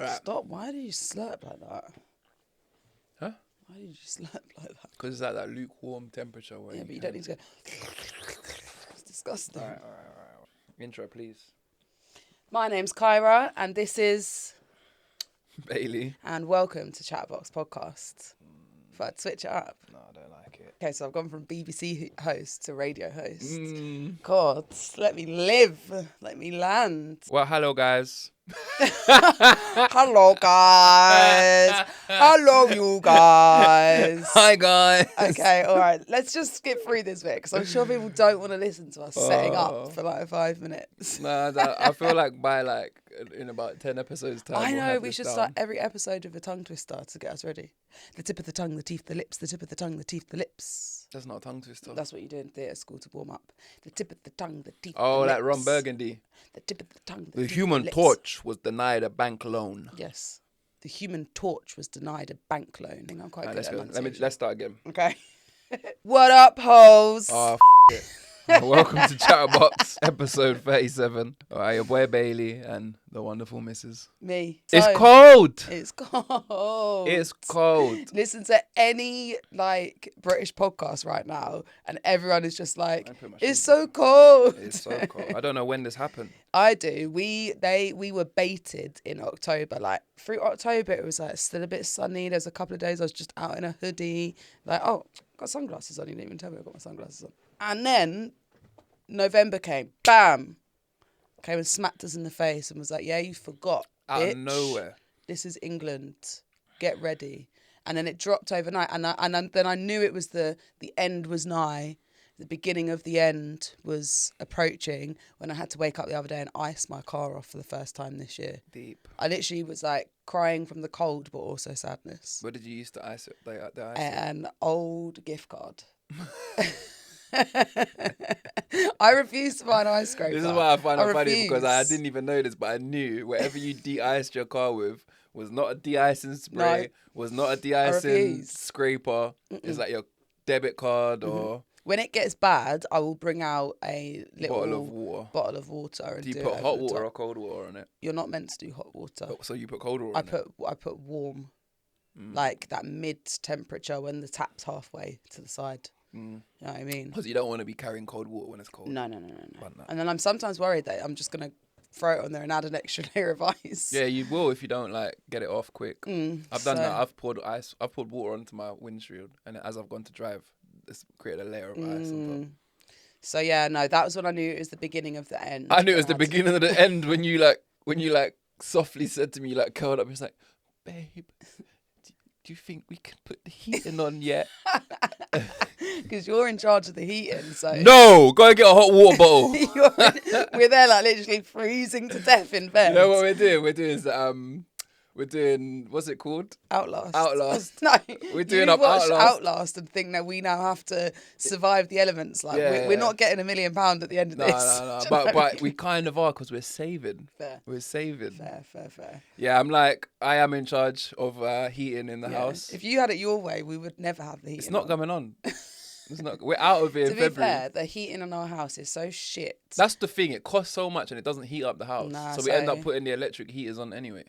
Right. Stop. Why do you slurp like that? Huh? Why did you slurp like that? Because it's like that lukewarm temperature. Where Yeah, but you don't need to go... It's disgusting. All right. Intro, please. My name's Kaira, and this is... Bailey. And welcome to CHATABOX podcast. Thought I'd switch it up. No, I don't like it. Okay, so I've gone from BBC host to radio host. Mm. God, let me live. Let me land. Well, hello, guys. Hello, guys. Hello, you guys. Hi, guys. Okay, all right. Let's just skip through this bit because I'm sure people don't want to listen to us setting up for like 5 minutes. Nah, I feel like in about 10 episodes time. I we'll know, have we this should down. start every episode with a tongue twister to get us ready. The tip of the tongue, the teeth, the lips, the tip of the tongue, the teeth, the lips. That's not a tongue twister. That's what you do in theatre school to warm up. The tip of the tongue, the teeth, Oh, the like lips. Ron Burgundy. The tip of the tongue, The teeth, Human lips. Torch was denied a bank loan. Yes. The Human Torch was denied a bank loan. I think I'm quite Right, good let's at go. enunciation. Let's start again. Okay. What up, hoes? Oh, it. Welcome to Chatterbox, episode 37. All right, your boy Bailey and the wonderful Mrs. Me. It's So, cold. It's cold. It's cold. Listen to any like British podcast right now, and everyone is just like, I put my "It's shoes so cold." It's so cold. I don't know when this happened. I do. We were baited in October. Like through October, it was like still a bit sunny. There's a couple of days I was just out in a hoodie. Like, oh, got sunglasses on. You didn't even tell me I got my sunglasses on. And then November came. Bam. Came and smacked us in the face and was like, "Yeah, you forgot, Out bitch. of nowhere. This is England. Get ready." And then it dropped overnight. And then I knew it was the end was nigh. The beginning of the end was approaching when I had to wake up the other day and ice my car off for the first time this year. Deep. I literally was like crying from the cold, but also sadness. Where did you used to ice it? The ice it? An old gift card. I refuse to buy an ice scraper. This is why I find it funny refuse. because I didn't even know this, but I knew whatever you de-iced your car with was not a de-icing spray, was not a de-icing refuse. scraper. It's like your debit card or When it gets bad, I will bring out a little bottle of water. and Do you do put it hot over the water top. or cold water on it? You're not meant to do hot water. So you put cold water on it? I put warm, like that mid temperature when the tap's halfway to the side. You know what I mean? Because you don't want to be carrying cold water when it's cold. No. And then I'm sometimes worried that I'm just gonna throw it on there and add an extra layer of ice. Yeah, you will if you don't like get it off quick. I've done so- that. I've poured water onto my windshield, and as I've gone to drive, it's created a layer of ice on top. So yeah, no, that was when I knew it was the beginning of the end. I knew it was the And I had to- beginning of the end when you softly said to me, like curled up, it's like, babe, do you think we can put the heating on yet? Because you're in charge of the heating, so No, go and get a hot water bottle. we're there like literally freezing to death in bed. You know what we're doing? We're doing what's it called? Outlast. Outlast. No, We're doing you up watch Outlast. and think that we now have to survive the elements. Like Yeah, we're not getting £1 million at the end of No, this. no. Do you know what I But mean? we kind of are because we're saving. Fair. We're saving. Fair. Yeah, I am in charge of heating in the house. If you had it your way, we would never have the heating. It's not on. coming on. It's not. We're out of it To in be February. fair, the heating in our house is so shit. That's the thing. It costs so much and it doesn't heat up the house. Nah, so we end so- up putting the electric heaters on anyway.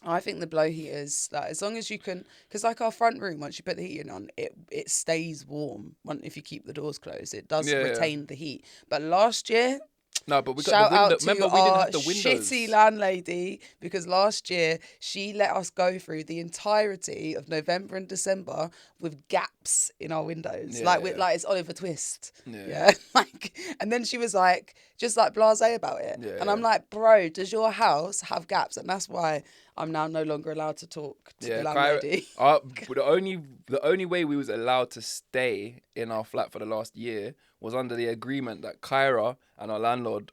I think the blow heaters, like as long as you can, because like our front room, once you put the heating on, it stays warm. If you keep the doors closed, it does retain the heat. But last year, No, but we got shout the window. out to Remember, we didn't our have the windows. shitty landlady, because last year she let us go through the entirety of November and December with gaps in our windows, Yeah, like yeah. like it's Oliver Twist. Yeah. Like, and then she was like, just like blasé about it, Yeah, and I'm like, bro, does your house have gaps? And that's why I'm now no longer allowed to talk to the landlady. The only way we was allowed to stay in our flat for the last year was under the agreement that Kaira and our landlord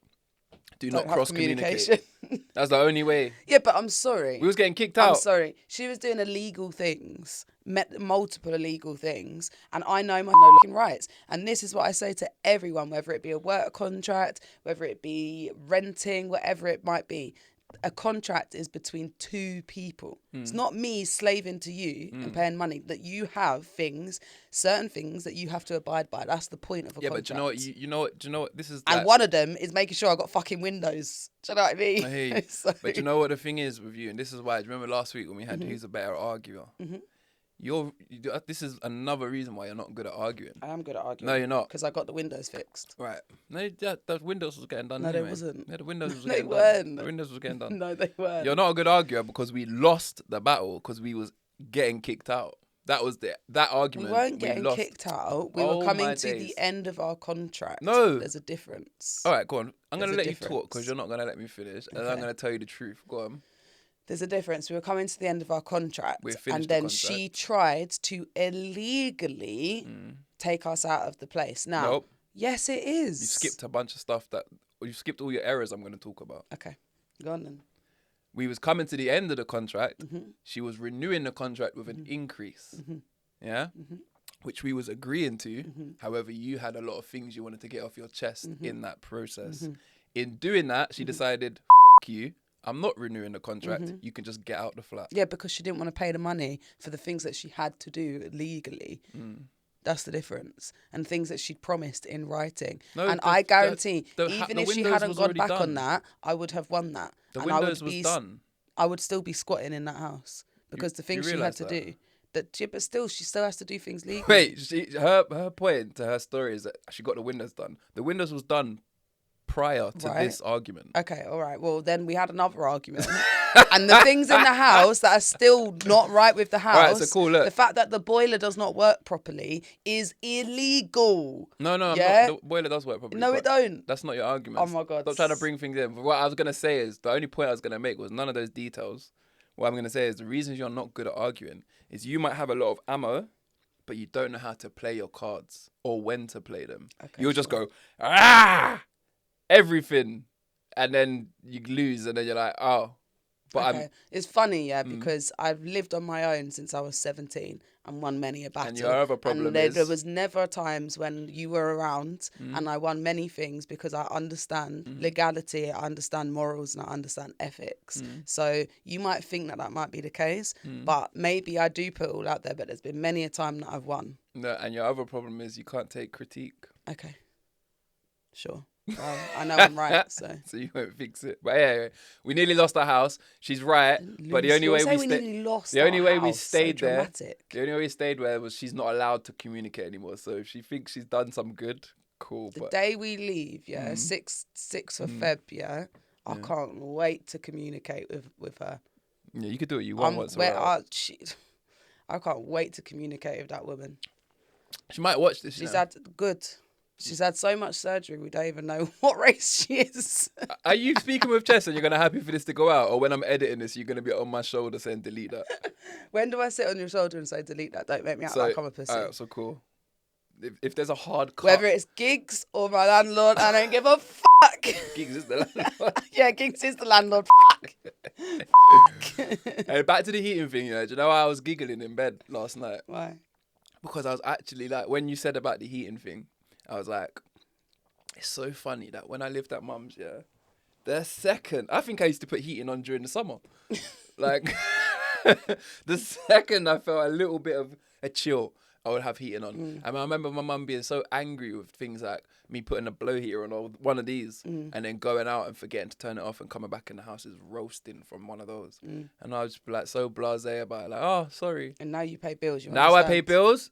do not Don't have cross communicate. communication. That's the only way. Yeah, but I'm sorry. We was getting kicked I'm out. sorry. She was doing illegal things, multiple illegal things, and I know my no fucking rights. And this is what I say to everyone, whether it be a work contract, whether it be renting, whatever it might be. a contract is between two people. It's not me slaving to you and paying money. That you have certain things that you have to abide by. That's the point of a contract. But do you know what? This is and like, one of them is making sure I got fucking windows. Do you know what I mean? I hear you. So- But you know what the thing is with you, and this is why. Do you remember last week when we had who's a better arguer? This is another reason why you're not good at arguing. I am good at arguing. No, you're not. Because I got the windows fixed. Right. No, the windows was getting done. No, anyway. they wasn't. Yeah, the windows was They getting weren't. done. The windows was getting done. No, they weren't. You're not a good arguer because we lost the battle because we was getting kicked out. That was that argument. We weren't getting lost. kicked out. We Oh were coming my to days. the end of our contract. No. There's a difference. All right, go on. I'm going to There's let a you talk difference. because you're not going to let me finish. And I'm Okay. going to tell you the truth. Go on. There's a difference. We were coming to the end of our contract. We finished and the then contract. she tried to illegally take us out of the place. Now, Nope. yes, it is. You skipped a bunch of stuff you skipped all your errors I'm going to talk about. Okay. Go on then. We was coming to the end of the contract. Mm-hmm. She was renewing the contract with an increase. Yeah? Which we was agreeing to. However, you had a lot of things you wanted to get off your chest in that process. In doing that, she decided, F you, I'm not renewing the contract. You can just get out the flat. Yeah, because she didn't want to pay the money for the things that she had to do legally. That's the difference. And things that she'd promised in writing. No, and I guarantee, even the if she windows hadn't was gone already back done. on that, I would have won that. The and windows was done. I would still be squatting in that house because the things she had realise to that? do. But still, she still has to do things legally. Wait, her point to her story is that she got the windows done. The windows was done prior to Right. this argument. Okay, all right. Well, then we had another argument. And the things in the house that are still not right with the house, All right, so cool, look. the fact that the boiler does not work properly is illegal. No, Yeah? the boiler does work properly. No, but it don't. That's not your argument. Oh, my God. Stop trying to bring things in. But what I was going to say is, the only point I was going to make was none of those details. What I'm going to say is the reasons you're not good at arguing is you might have a lot of ammo, but you don't know how to play your cards or when to play them. Okay, You'll just sure. go, everything. And then you lose and then you're like, oh. But Okay. It's funny, yeah, because I've lived on my own since I was 17 and won many a battle. And your other problem and there is- was never times when you were around and I won many things because I understand legality, I understand morals, and I understand ethics. So you might think that might be the case, but maybe I do put it all out there, but there's been many a time that I've won. No, and your other problem is you can't take critique. Okay. Sure. Well, I know I'm right, so. So you won't fix it. But yeah, we nearly lost our house. She's right, but the only way we nearly lost the only our way we house. So stayed there, dramatic. the only way we stayed there was she's not allowed to communicate anymore. So if she thinks she's done some good, cool. The But day we leave, 6th of Feb, I can't wait to communicate with her. yeah, you could do what you want once in a while. I can't wait to communicate with that woman. She might watch this. She's had so much surgery, we don't even know what race she is. Are you speaking with Chess and you're gonna happy for this to go out, or when I'm editing this, you're gonna be on my shoulder saying delete that? When do I sit on your shoulder and say delete that? Don't make me out like I'm a pussy. Alright, so cool. If there's a hard cut, Whether it's gigs or my landlord, I don't give a fuck. gigs is the landlord. Yeah, gigs is the landlord. Hey, back to the heating thing, do you know why I was giggling in bed last night? Why? Because I was actually like, when you said about the heating thing, I was like, it's so funny that when I lived at mum's, I think I used to put heating on during the summer. Like, the second I felt a little bit of a chill, I would have heating on. And I remember my mum being so angry with things like me putting a blow heater on or one of these and then going out and forgetting to turn it off and coming back in the house is roasting from one of those. And I was just like so blasé about it, like, oh, sorry. And now you pay bills. You Now I understand? pay bills.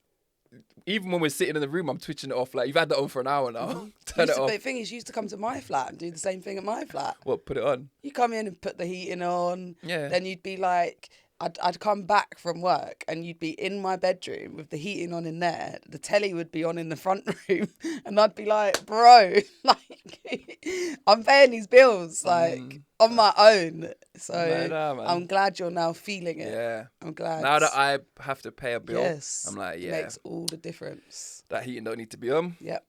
Even when we're sitting in the room, I'm twitching it off. Like, you've had that on for an hour now. Turn it off. The thing is, you used to come to my flat and do the same thing at my flat. What, put it on? You come in and put the heating on. Yeah. Then you'd be like, I'd come back from work and you'd be in my bedroom with the heating on in there. The telly would be on in the front room. And I'd be like, bro, like, I'm paying these bills, like, on my own. So Man. I'm glad you're now feeling it. Yeah. I'm glad. Now that I have to pay a bill, yes, I'm like, it makes all the difference. that heating don't need to be on. Yep.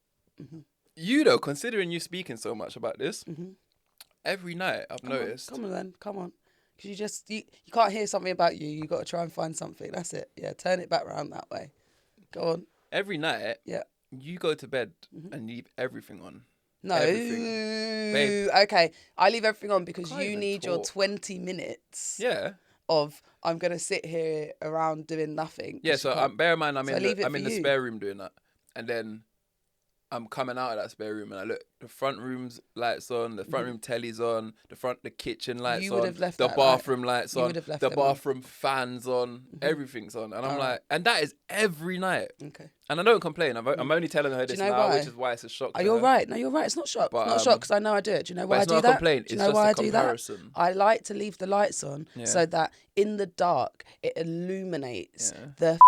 You, though, considering you speaking so much about this, every night I've noticed. Come on, then. Come on. Because you can't hear something about you. You got to try and find something. That's it. Yeah, turn it back around that way. Go on. Every night, Yeah. you go to bed and leave everything on. No. Everything. Babe. Okay. I leave everything on because Can't you even need your talk. 20 minutes Yeah. of I'm going to sit here around doing nothing. Yeah, 'cause you so can't- bear in mind, So I leave it I'm for in the you. spare room doing that. And then I'm coming out of that spare room and I look, the front room's lights on, the front room telly's on, the kitchen lights You would on, have left the that bathroom lights You on, would have left the them on. bathroom fans on, everything's on. And I'm Alright. like, and that is every night. Okay. And I don't complain. I'm only telling her Do you this know now, why? which is why it's a shock Oh, to you're her. right. No, you're right. It's not shock. But, It's not a shock because I know I do it. Do you know why I it's do not a that? complaint. Do you It's know just why a I do that? comparison. I like to leave the lights on Yeah. so that in the dark it illuminates Yeah. the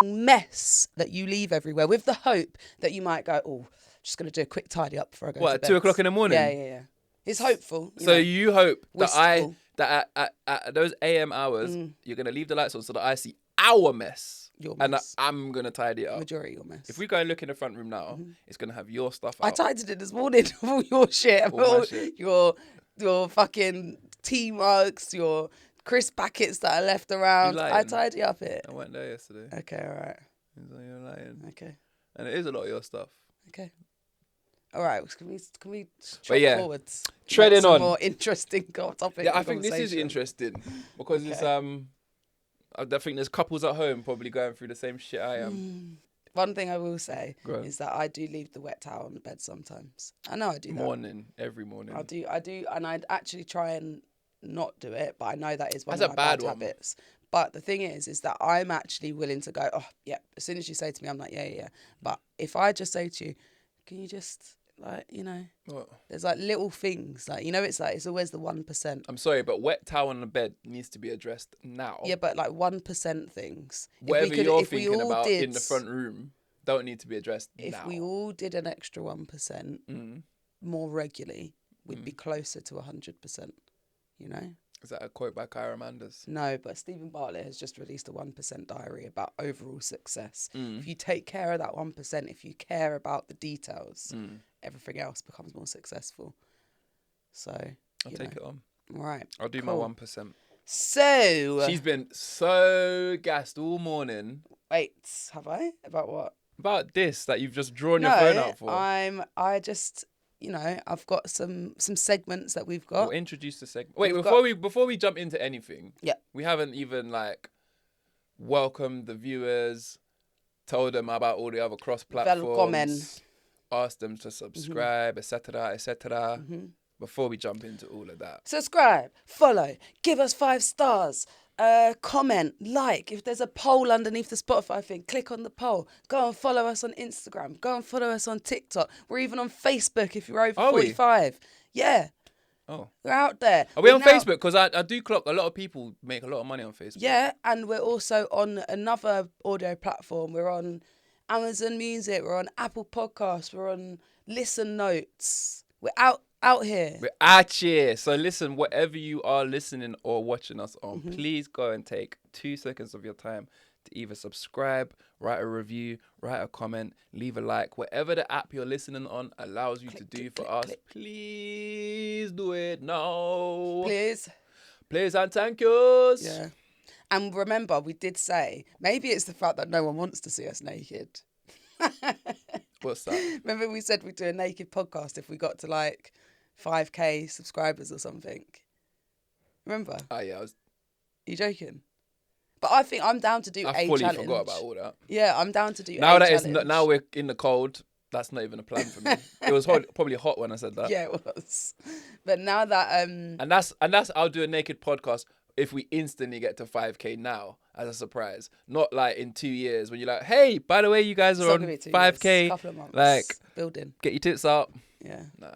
mess that you leave everywhere with the hope that you might go, oh, just going to do a quick tidy up before I go What, to at bed. 2 o'clock in the morning? Yeah. It's hopeful. So you hope wistful. that at those AM hours, you're going to leave the lights on so that I see our mess. Your And mess. I'm going to tidy it up. Majority of your mess. If we go and look in the front room now, it's going to have your stuff I out. tidied it this morning. All your shit. All my shit. Your fucking tea mugs, your crisp packets that are left around. You lying? I tidy up it. I went there yesterday. Okay, all right. So you're lying. Okay. And it is a lot of your stuff. Okay. All right. Can we yeah, forwards? treading Make some on. more interesting topic. Yeah, I think this is interesting because it's I think there's couples at home probably going through the same shit I am. One thing I will say Go on. is that I do leave the wet towel on the bed sometimes. I know I do that. Every morning. I do, and I actually try and not do it, but I know that is one That's of a my bad bad one. habits. But the thing is that I'm actually willing to go, oh, yeah, as soon as you say to me, I'm like, yeah. But if I just say to you, can you just, like, you know, What? there's like little things, like, you know, it's like, it's always the 1%. I'm sorry, but wet towel on the bed needs to be addressed now. Yeah, but like 1% things. Whatever you're thinking about in the front room don't need to be addressed now. If we all did an extra 1% more regularly, we'd be closer to 100%, you know? Is that a quote by Kaira Manders? No, but Stephen Bartlett has just released a 1% diary about overall success. If you take care of that 1%, if you care about the details, everything else becomes more successful. So, I'll take it on. Right. I'll do my 1%. So, She's been so gassed all morning. wait, have I? About what? About this that you've just drawn your phone out for. I just, you know, I've got some segments that we've got. We'll introduce the segment. Wait, before we jump into anything, Yeah. we haven't even welcomed the viewers, told them about all the other cross platforms, asked them to subscribe, etc., etc. Before we jump into all of that. Subscribe, follow, give us 5 stars, comment, like. If there's a poll underneath the Spotify thing, click on the poll. Go and follow us on Instagram. Go and follow us on TikTok. We're even on Facebook if you're over 45. Yeah. Oh. We're out there. Are we on Facebook? Because I do clock a lot of people make a lot of money on Facebook. Yeah, and we're also on another audio platform. We're on Amazon Music. We're on Apple Podcasts. We're on Listen Notes. We're out here. We're out here. So listen, whatever you are listening or watching us on, please go and take 2 seconds of your time to either subscribe, write a review, write a comment, leave a like. Whatever the app you're listening on allows you to do for us, please do it now. Please and thank yous. Yeah. And remember, we did say, maybe it's the fact that no one wants to see us naked. What's that? Remember we said we'd do a naked podcast if we got to 5k subscribers or something. Remember? Oh yeah, you joking? But I think I'm down to do a challenge. I fully forgot about all that. Yeah, I'm down to do now a that challenge. now we're in the cold. That's not even a plan for me. It was probably hot when I said that. Yeah, it was. But now that and that's I'll do a naked podcast if we instantly get to 5k now as a surprise. Not in 2 years when you're like, hey, by the way, you guys are on 5k. Couple of months. Building. Get your tits up. Yeah. No.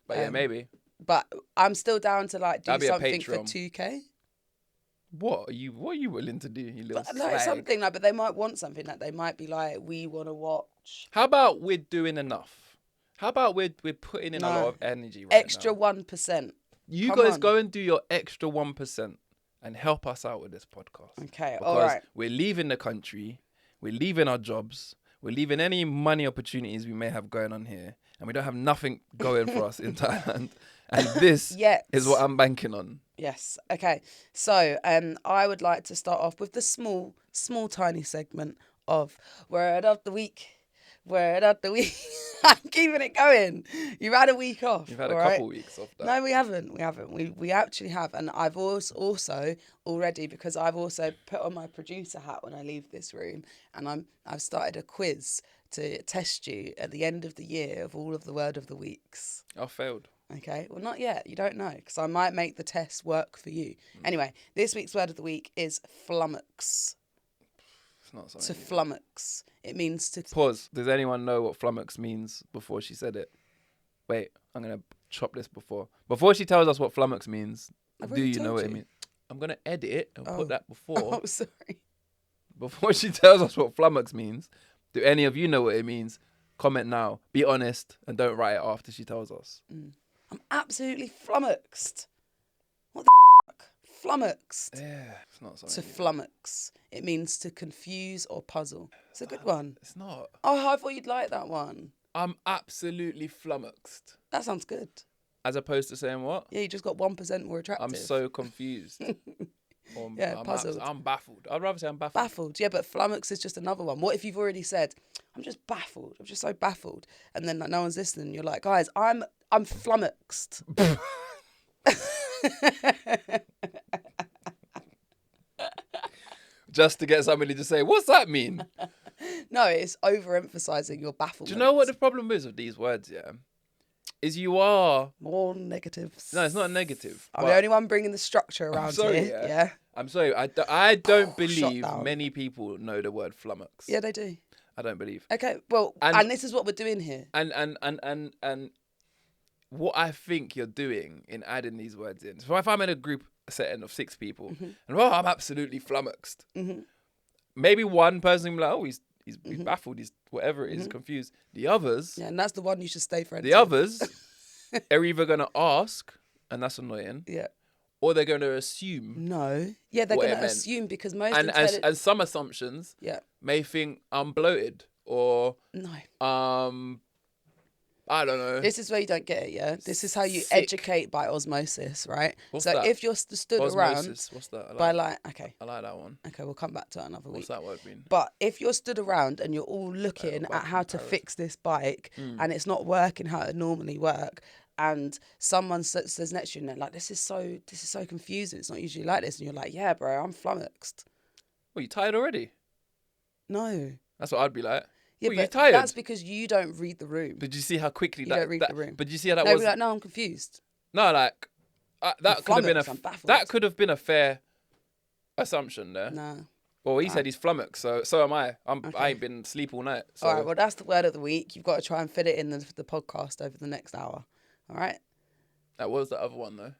But yeah, maybe. But I'm still down to do something for Patreon. 2k. What are you willing to do, you little but, something but they might want something that they might be we want to watch. How about we're doing enough? How about we're putting in a lot of energy extra now? 1%. You Come guys on. go and do your extra 1% and help us out with this podcast. Okay, because all right. We're leaving the country, we're leaving our jobs, we're leaving any money opportunities we may have going on here, and we don't have nothing going for us in Thailand. And this is what I'm banking on. Yes. Okay. So I would like to start off with the small, tiny segment of Word of the Week. word of the week. I'm keeping it going. You've had a week off. You've had a all right? couple weeks off that. No, we haven't. We actually have. And I've also already, because I've also put on my producer hat when I leave this room, and I've started a quiz to test you at the end of the year of all of the word of the weeks. I failed. Okay, well, not yet. You don't know, because I might make the test work for you. Anyway, this week's word of the week is flummox. It's not To something. flummox. It means to... Pause. Does anyone know what flummox means before she said it? Wait, I'm going to chop this before. Before she tells us what flummox means, I've do already you know told what you. it means? I'm going to edit it and Oh. put that before. Oh, sorry. Before she tells us what flummox means, do any of you know what it means? Comment now. Be honest and don't write it after she tells us. I'm absolutely flummoxed. What the fuck? Flummoxed. Yeah, it's not To something. flummox. It means to confuse or puzzle. It's a good one. It's not. Oh, I thought you'd like that one. I'm absolutely flummoxed. That sounds good. As opposed to saying what? Yeah, you just got 1% more attractive. I'm so confused. Or Yeah, puzzled. I'm baffled. I'd rather say I'm baffled. Baffled. Yeah, but flummox is just another one. What if you've already said, I'm just baffled. I'm just so baffled. And then like, no one's listening. You're like, guys, I'm flummoxed. Just to get somebody to say, what's that mean? No, it's overemphasizing your bafflement. Do you know what the problem is with these words, yeah? Is you are... More negatives. No, it's not negative. I'm but- the only one bringing the structure around sorry, here. yeah. Yeah. I'm sorry. I don't believe down. many people know the word flummox. Yeah, they do. I don't believe. Okay, well, And- and this is what we're doing here. And what I think you're doing in adding these words in. So if I'm in a group setting of 6 people, and I'm absolutely flummoxed. Maybe one person will be like, oh, he's baffled, he's whatever it is, confused. The others, Yeah, and that's the one you should stay friends the with. others are either gonna ask, and that's annoying, Yeah. or they're gonna assume. No. Yeah, they're What it going to meant. assume because most And some assumptions Yeah. may think I'm bloated or No. I don't know. This is where you don't get it, yeah? This is how you Sick. educate by osmosis, right? What's so that? if you're stood Osmosis. What's that? around by like, okay, I like that one. we'll come back to it another What's week. that word mean? But if you're stood around and you're all looking back at how in to Paris. fix this bike and it's not working how it normally work, and someone says next to you, and they're like, this is so confusing. It's not usually like this. And you're like, yeah, bro, I'm flummoxed. Well, you tired already? No. That's what I'd be like. Yeah, Well, but you tired? that's because you don't read the room. But did you see how quickly You that? don't read that the room. But did you see how that No, was? be like, no, I'm confused. No, like that could have been flummoxed, I'm baffled. that could have been a fair assumption there. Nah. Well, he said he's flummoxed, so am I. I Okay. ain't been asleep all night. So All right, well, that's the word of the week. You've got to try and fit it in the podcast over the next hour. All right? that was the other one though.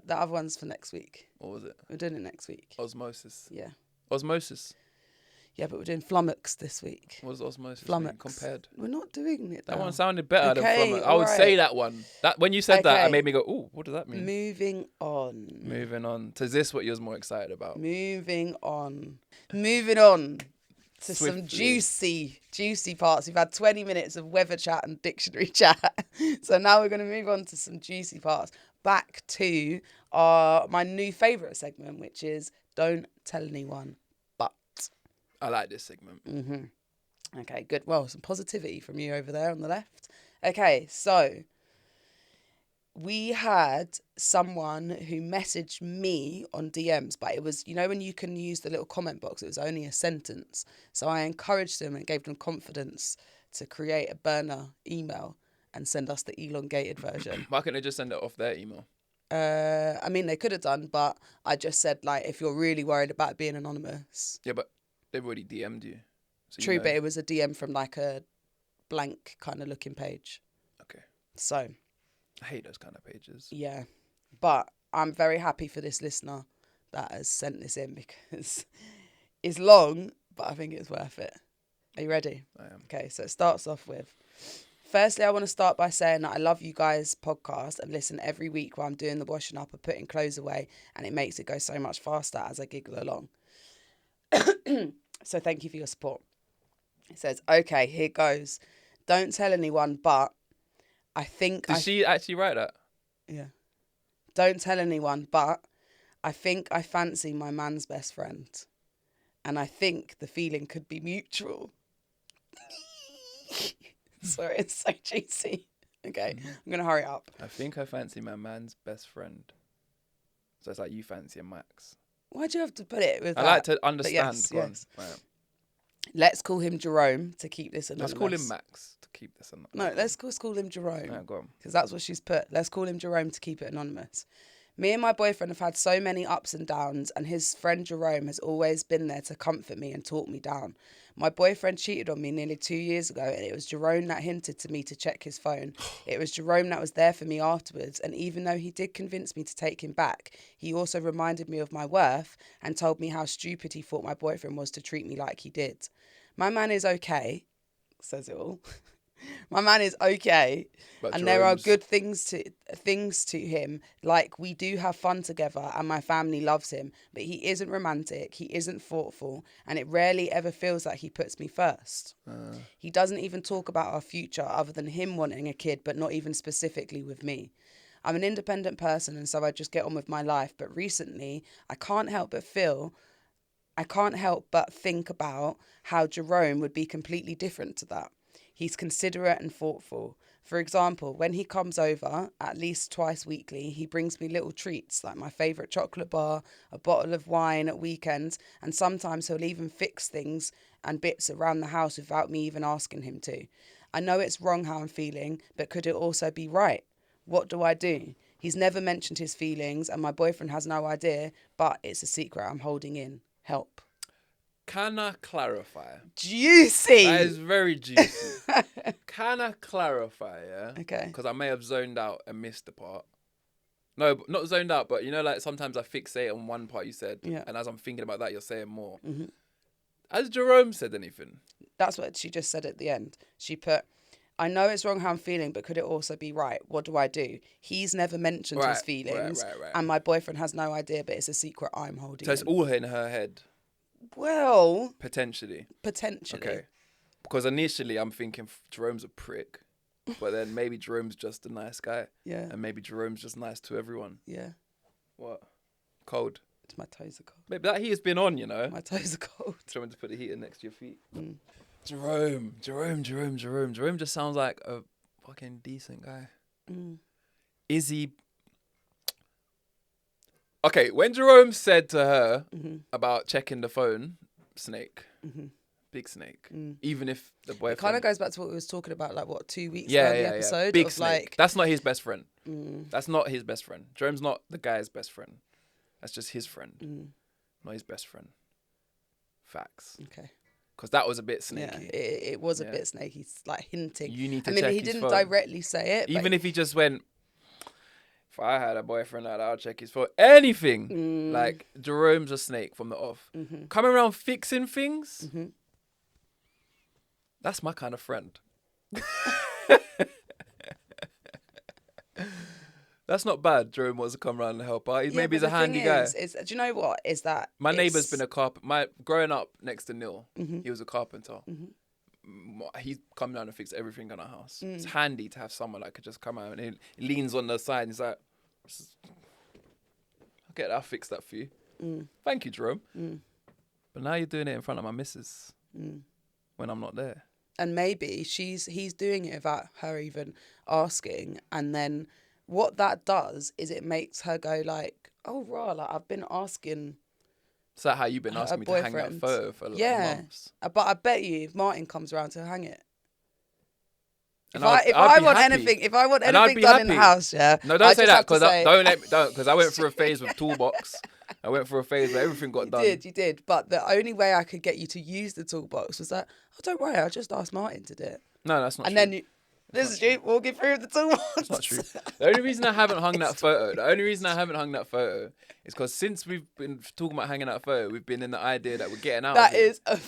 The other one's for next week. What was it? We're doing it next week. Osmosis. Yeah. Osmosis. Yeah, but we're doing flummox this week. What does osmosis mean Flummox. compared? We're not doing it, That though. one sounded better than Okay, flummox. I would say alright. that one. That when you said that, it Okay. made me go, "Ooh, what does that mean?" Moving on. Moving on. So is this what you're more excited about? Moving on. Moving on to some Swiftly. juicy parts. We've had 20 minutes of weather chat and dictionary chat. So now we're going to move on to some juicy parts. Back to my new favourite segment, which is Don't Tell Anyone, But. I like this segment. Okay, good. Well, some positivity from you over there on the left. Okay, so we had someone who messaged me on DMs, but it was, you know, when you can use the little comment box, it was only a sentence. So I encouraged them and gave them confidence to create a burner email and send us the elongated version. Why can't they just send it off their email? I mean, they could have done, but I just said, like, if you're really worried about being anonymous. Yeah, but they've already DM'd you. So True, you know. but it was a DM from like a blank kind of looking page. Okay. So, I hate those kind of pages. yeah. But I'm very happy for this listener that has sent this in because it's long, but I think it's worth it. Are you ready? I am. Okay, so it starts off with, firstly, I want to start by saying that I love you guys' podcast and listen every week while I'm doing the washing up or putting clothes away, and it makes it go so much faster as I giggle along. So thank you for your support. It says, okay, here goes. Don't tell anyone, but I think Did she actually write that? Yeah. Don't tell anyone, but I think I fancy my man's best friend. And I think the feeling could be mutual. Sorry, it's so juicy. Okay, I'm gonna hurry up. I think I fancy my man's best friend. So it's like you fancy a Max. Why'd you have to put it with I that? like to understand. Yes, Go on. yes. Right. Let's call him Jerome to keep this anonymous. Let's call him Max to keep this anonymous. No, let's call him Jerome. Right, go on. Because that's what she's put. Let's call him Jerome to keep it anonymous. Me and my boyfriend have had so many ups and downs, and his friend Jerome has always been there to comfort me and talk me down. My boyfriend cheated on me nearly 2 years ago, and it was Jerome that hinted to me to check his phone. It was Jerome that was there for me afterwards, and even though he did convince me to take him back, he also reminded me of my worth and told me how stupid he thought my boyfriend was to treat me like he did. My man is okay, says it all. My man is okay, But and there are Jerome's- good things to him, like we do have fun together and my family loves him, but he isn't romantic, he isn't thoughtful, and it rarely ever feels like he puts me first. He doesn't even talk about our future other than him wanting a kid, but not even specifically with me. I'm an independent person, and so I just get on with my life, but recently I can't help but think about how Jerome would be completely different to that. He's considerate and thoughtful. For example, when he comes over, at least twice weekly, he brings me little treats like my favourite chocolate bar, a bottle of wine at weekends, and sometimes he'll even fix things and bits around the house without me even asking him to. I know it's wrong how I'm feeling, but could it also be right? What do I do? He's never mentioned his feelings, and my boyfriend has no idea, but it's a secret I'm holding in. Help. Can I clarify? Juicy! That is very juicy. Can I clarify, yeah? Okay. Because I may have zoned out and missed the part. No, not zoned out, but you know, like sometimes I fixate on one part you said, Yeah. and as I'm thinking about that, you're saying more. Mm-hmm. Has Jerome said anything? That's what she just said at the end. She put, I know it's wrong how I'm feeling, but could it also be right? What do I do? He's never mentioned his feelings, right. and my boyfriend has no idea, but it's a secret I'm holding So it's in. all in her head, Well, potentially. potentially. Okay. Because initially I'm thinking Jerome's a prick, but then maybe Jerome's just a nice guy, Yeah, and maybe Jerome's just nice to everyone. yeah. What? Cold. My toes are cold. Maybe that heat has been on, you know. My toes are cold. Trying to put the heater next to your feet. Mm. Jerome just sounds like a fucking decent guy. Mm. Is he? Okay, when Jerome said to her Mm-hmm. about checking the phone, snake, Mm-hmm. big snake. Mm. Even if the boyfriend, It kind of goes back to what we was talking about, like, 2 weeks yeah, ago in the yeah, episode. big of, snake. like, That's not his best friend. mm, That's not his best friend. Jerome's not the guy's best friend. That's just his friend, mm, not his best friend. Facts. okay. Because that was a bit Yeah, snaky. it was a Yeah. bit snaky, like hinting. You need to I mean, check he his didn't phone. directly say it. Even but if he just went, if I had a boyfriend like that, I'll check his phone. Anything. Mm. Like, Jerome's a snake from the off. Mm-hmm. Coming around fixing things, Mm-hmm. that's my kind of friend. That's not bad. Jerome wants to come around and help out. Maybe he's a handy guy. do you know what? Is that My neighbour's been a carpenter. Growing up next to Neil, Mm-hmm. he was a carpenter. Mm-hmm. He's come down and fixed everything in our house. Mm. It's handy to have someone that could just come out and he leans on the side and he's like, okay, I'll fix that for you. Mm. Thank you, Jerome. Mm. But now you're doing it in front of my missus Mm. when I'm not there. And maybe he's doing it without her even asking, and then what that does is it makes her go like, oh right, like I've been asking. Is that how you've been asking me to hang that boyfriend. photo for Yeah. months? But I bet you if Martin comes around to hang it. And If I'd I be want happy. anything And I'd anything be done in the happy. house, yeah. No, don't say that because say, because I went through a phase with Toolbox. I went through a phase where everything got done. You did. But the only way I could get you to use the toolbox was that, oh, don't worry, I'll just ask Martin to do it. No, that's not And true. then this is you walking through with the toolbox. That's not true. The only reason I haven't hung that photo, is because since we've been talking about hanging that photo, we've been in the idea that we're getting out. That of it. is a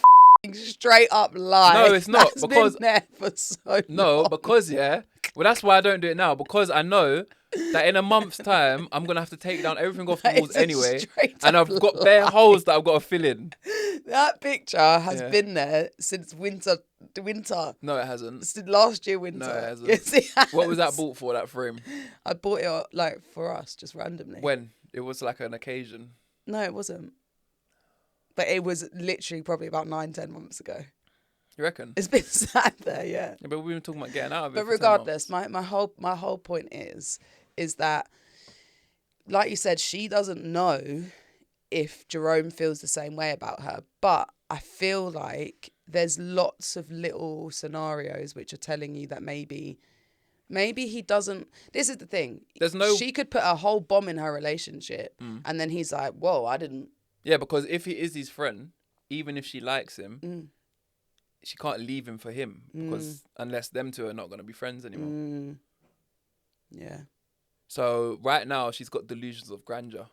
straight up lie. No, it's not, That's because- been there for so No, long. because well, that's why I don't do it now, because I know that in a month's time I'm gonna have to take down everything off the That walls is a anyway, straight and up I've got lie. bare holes that I've got to fill in. That picture has Yeah. been there since winter. No, it hasn't. Since last year winter. No, it hasn't. Yes, it has. What was that bought for, that frame? I bought it like for us, just randomly. When? It was like an occasion. No, it wasn't. But it was literally probably about 9-10 months ago. You reckon? It's been sat there, yeah. Yeah, but we've been talking about getting out of it. But for 10 regardless, months. my whole point is that, like you said, she doesn't know if Jerome feels the same way about her. But I feel like there's lots of little scenarios which are telling you that maybe he doesn't. This is the thing. She could put a whole bomb in her relationship, and then he's like, "Whoa, I didn't." Yeah, because if he is his friend, even if she likes him, she can't leave him for him because unless them two are not going to be friends anymore. Yeah. So right now she's got delusions of grandeur.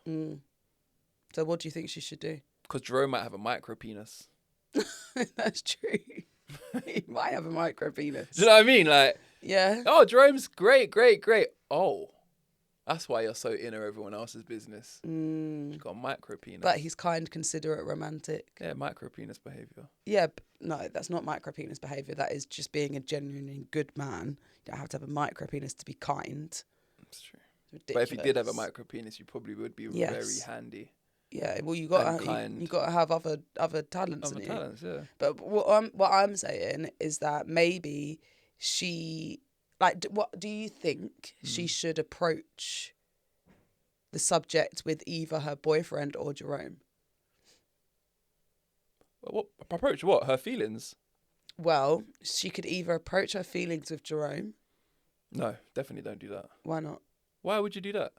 So what do you think she should do? Because Jerome might have a micro penis. That's true. He might have a micro penis. Do you know what I mean? Like, yeah. Oh, Jerome's great. Oh, that's why you're so into everyone else's business. She's got a micro penis. But he's kind, considerate, romantic. Yeah, micro penis behaviour. Yeah, no, that's not micro penis behaviour. That is just being a genuinely good man. You don't have to have a micro penis to be kind. That's true. Ridiculous. But if you did have a micro penis, you probably would be very handy. Yeah, well, you got to have other talents. Other talents, yeah. But what I'm saying is that maybe she, like, what do you think she should approach the subject with either her boyfriend or Jerome? What approach? What her feelings? Well, she could either approach her feelings with Jerome. No, definitely don't do that. Why not? Why would you do that?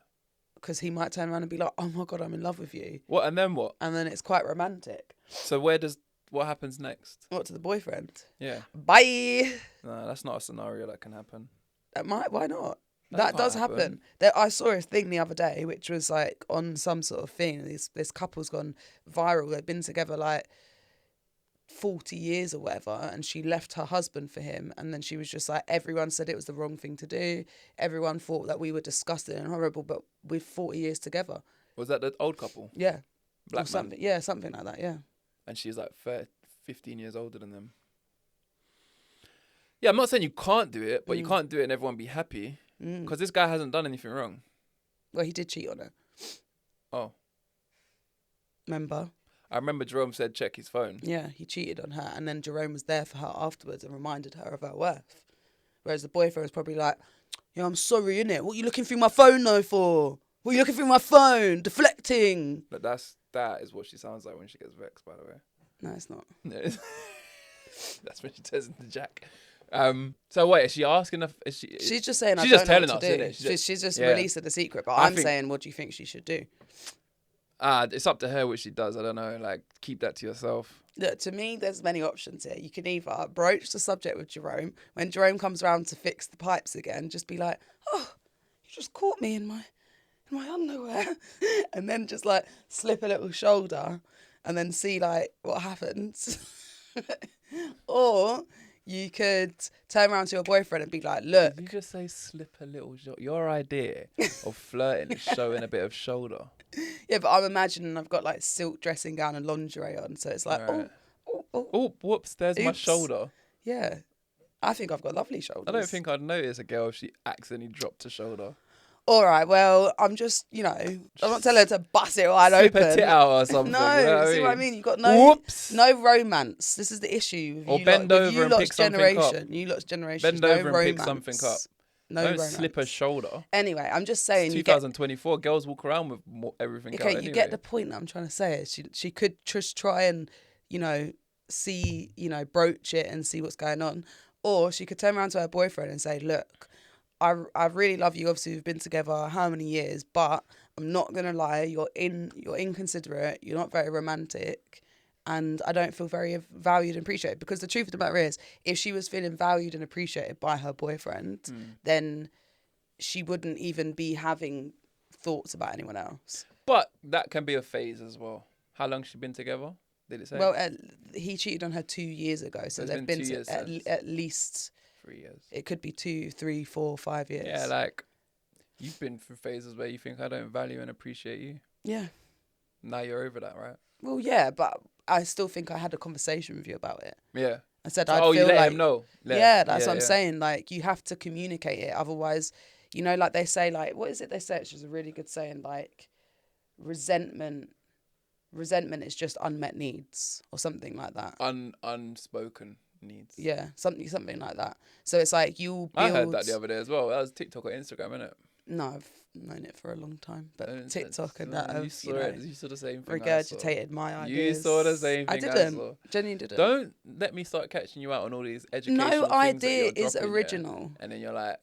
Because he might turn around and be like, "Oh my God, I'm in love with you." What, and then what? And then it's quite romantic. So what happens next? What, to the boyfriend? Yeah. Bye. No, that's not a scenario that can happen. Why not? That does happen. I saw a thing the other day, which was like on some sort of thing. This couple's gone viral. They've been together like 40 years or whatever, and she left her husband for him, and then she was just like, everyone said it was the wrong thing to do, everyone thought that we were disgusting and horrible, but we're 40 years together. Was that the old couple? Yeah. Black something man? Yeah, something like that. Yeah. And she's like 15 years older than them. Yeah, I'm not saying you can't do it, but you can't do it and everyone be happy, because this guy hasn't done anything wrong. Well, he did cheat on her. Oh. Remember? I remember Jerome said check his phone. Yeah, he cheated on her, and then Jerome was there for her afterwards and reminded her of her worth. Whereas the boyfriend was probably like, "Yeah, I'm sorry, innit? What are you looking through my phone though for? What are you looking through my phone? Deflecting." But that is what she sounds like when she gets vexed, by the way. No, it's not. That's when she turns into Jack. So wait, is she asking if she's just saying, she's just telling us, isn't it? She's just releasing the secret, but I'm saying, what do you think she should do? It's up to her what she does. I don't know. Like, keep that to yourself. Look, to me, there's many options here. You can either broach the subject with Jerome. When Jerome comes around to fix the pipes again, just be like, "Oh, you just caught me in my underwear," and then just like slip a little shoulder, and then see like what happens. Or you could turn around to your boyfriend and be like, "Look." Did you just say slip a little shoulder? Your idea of flirting is showing a bit of shoulder. Yeah, but I'm imagining I've got like silk dressing gown and lingerie on, so it's like, Right. oh, whoops, there's my Oops. shoulder. Yeah, I think I've got lovely shoulders. I don't think I'd notice a girl if she accidentally dropped a shoulder. All right, well, I'm just, I'm not telling her to bust it wide Slip open. a tit out or something. No, you know see what I mean? You've got Whoops. no romance. This is the issue. Or bend over and pick something up. You lot's generation. Bend no over and romance. pick something up. No Don't romance. slip a shoulder. Anyway, I'm just saying. It's 2024. Girls walk around with everything out Okay, anyway. you get the point that I'm trying to say. She could just try and, see, broach it and see what's going on. Or she could turn around to her boyfriend and say, "Look, I really love you. Obviously, we've been together how many years, but I'm not gonna lie. You're inconsiderate. You're not very romantic, and I don't feel very valued and appreciated." Because the truth of the matter is, if she was feeling valued and appreciated by her boyfriend, then she wouldn't even be having thoughts about anyone else. But that can be a phase as well. How long she been together? Did it say? Well, he cheated on her 2 years ago, so they've been 2 years at least 3 years. It could be 2, 3, 4, 5 years. Yeah, like you've been through phases where you think I don't value and appreciate you. Yeah. Now you're over that, right? Well, yeah, but I still think I had a conversation with you about it. Yeah. I said So, I feel you let like him know. That's what I'm saying. Like, you have to communicate it, otherwise, like they say, like, what is it they say? It's just a really good saying, like, resentment is just unmet needs or something like that. Unspoken needs. Yeah, something like that. So it's like you'll build... I heard that the other day as well. That was TikTok or Instagram, innit? No, I've known it for a long time, but And TikTok and that have, you saw the same thing I saw. regurgitated my ideas. You saw the same thing I I didn't. saw. Genuinely didn't. Don't let me start catching you out on all these educational No things that idea you're is dropping, original. yeah? And then you're like,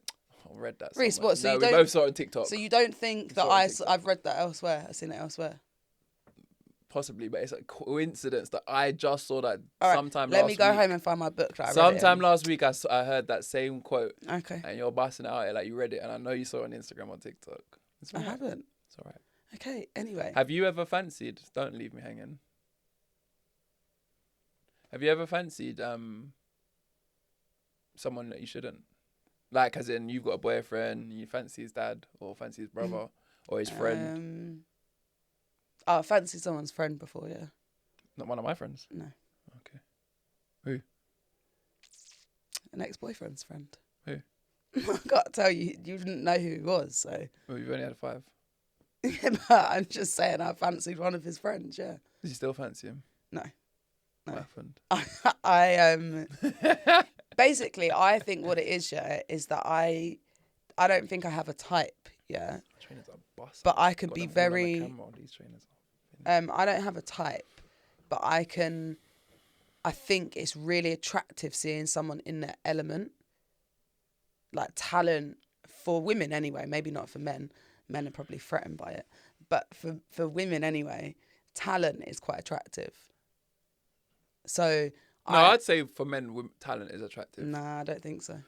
I read that Reece, somewhere. what, so no, you we don't- both saw it on TikTok. So you don't think that I've read that elsewhere? I've seen it elsewhere? Possibly, but it's a coincidence that I just saw that All right, sometime let last me go week. home and find my book that I read Sometime it in. last week, I heard that same quote. Okay. And you're busting it out here like you read it, and I know you saw it on Instagram or TikTok. It's I all right. haven't. It's all right. Okay, anyway. Have you ever fancied? Don't leave me hanging. Have you ever fancied someone that you shouldn't? Like, as in, you've got a boyfriend, you fancy his dad or fancy his brother or his friend. I fancied someone's friend before, yeah. Not one of my friends. No. Okay. Who? An ex-boyfriend's friend. Who? I gotta tell you, you didn't know who he was, so. Well, you've only had 5. But I'm just saying I fancied one of his friends, yeah. Does you still fancy him? No. What happened? I basically I think what it is, yeah, is that I don't think I have a type, yeah. Trainers are boss. But I can Got be them all on the very camera, these trainers are. I don't have a type, but I think it's really attractive seeing someone in their element. Like talent for women anyway, maybe not for men. Men are probably threatened by it. But for women anyway, talent is quite attractive. So I'd say for men, talent is attractive. Nah, I don't think so.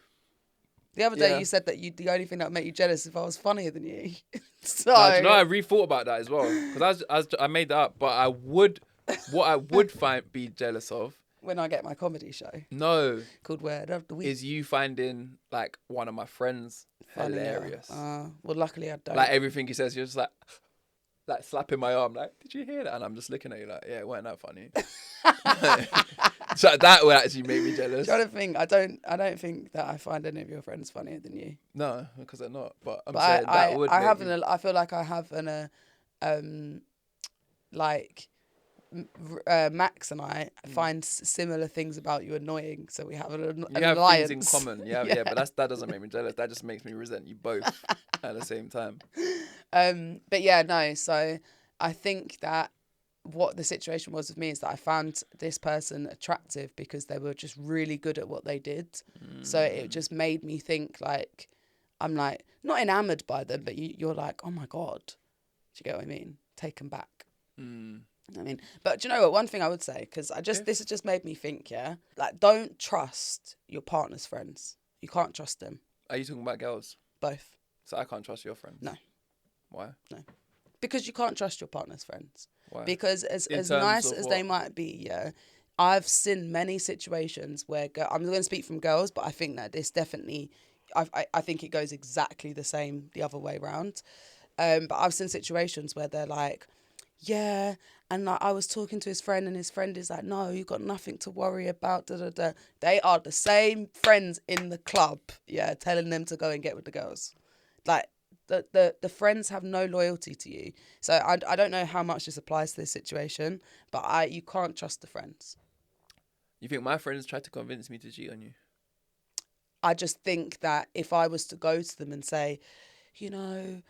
The other day you said that the only thing that would make you jealous if I was funnier than you. So No, do you know, I rethought about that as well because I made that up. But what I would be jealous of when I get my comedy show. No, called Word of the Week. Is you finding like one of my friends Funny, hilarious? well, luckily I don't. Like everything he says, you're just like slapping my arm, like, did you hear that? And I'm just looking at you like, yeah, it weren't that funny. So that would actually make me jealous. Trying to think, I don't think that I find any of your friends funnier than you. No, because they're not. But I'm saying that would. I feel like I have Max and I find similar things about you annoying, so we have an alliance. Things in common, yeah, but that doesn't make me jealous. That just makes me resent you both at the same time. But yeah, no. So I think that what the situation was with me is that I found this person attractive because they were just really good at what they did. So it just made me think like, I'm like not enamored by them, but you're like, oh my God, do you get what I mean? Taken back. I mean, but do you know what? One thing I would say, because this has just made me think, yeah, like don't trust your partner's friends. You can't trust them. Are you talking about girls? Both. So I can't trust your friends? No. Why? No. Because you can't trust your partner's friends. Why? Because as nice as they might be, yeah, I've seen many situations where I'm going to speak from girls, but I think that this definitely, I think it goes exactly the same the other way around. But I've seen situations where they're like, yeah, and like I was talking to his friend and his friend is like, no, you got nothing to worry about, da da da. They are the same friends in the club, yeah, telling them to go and get with the girls. Like the friends have no loyalty to you. So I don't know how much this applies to this situation, but you can't trust the friends. You think my friends tried to convince me to cheat on you? I just think that if I was to go to them and say, you know,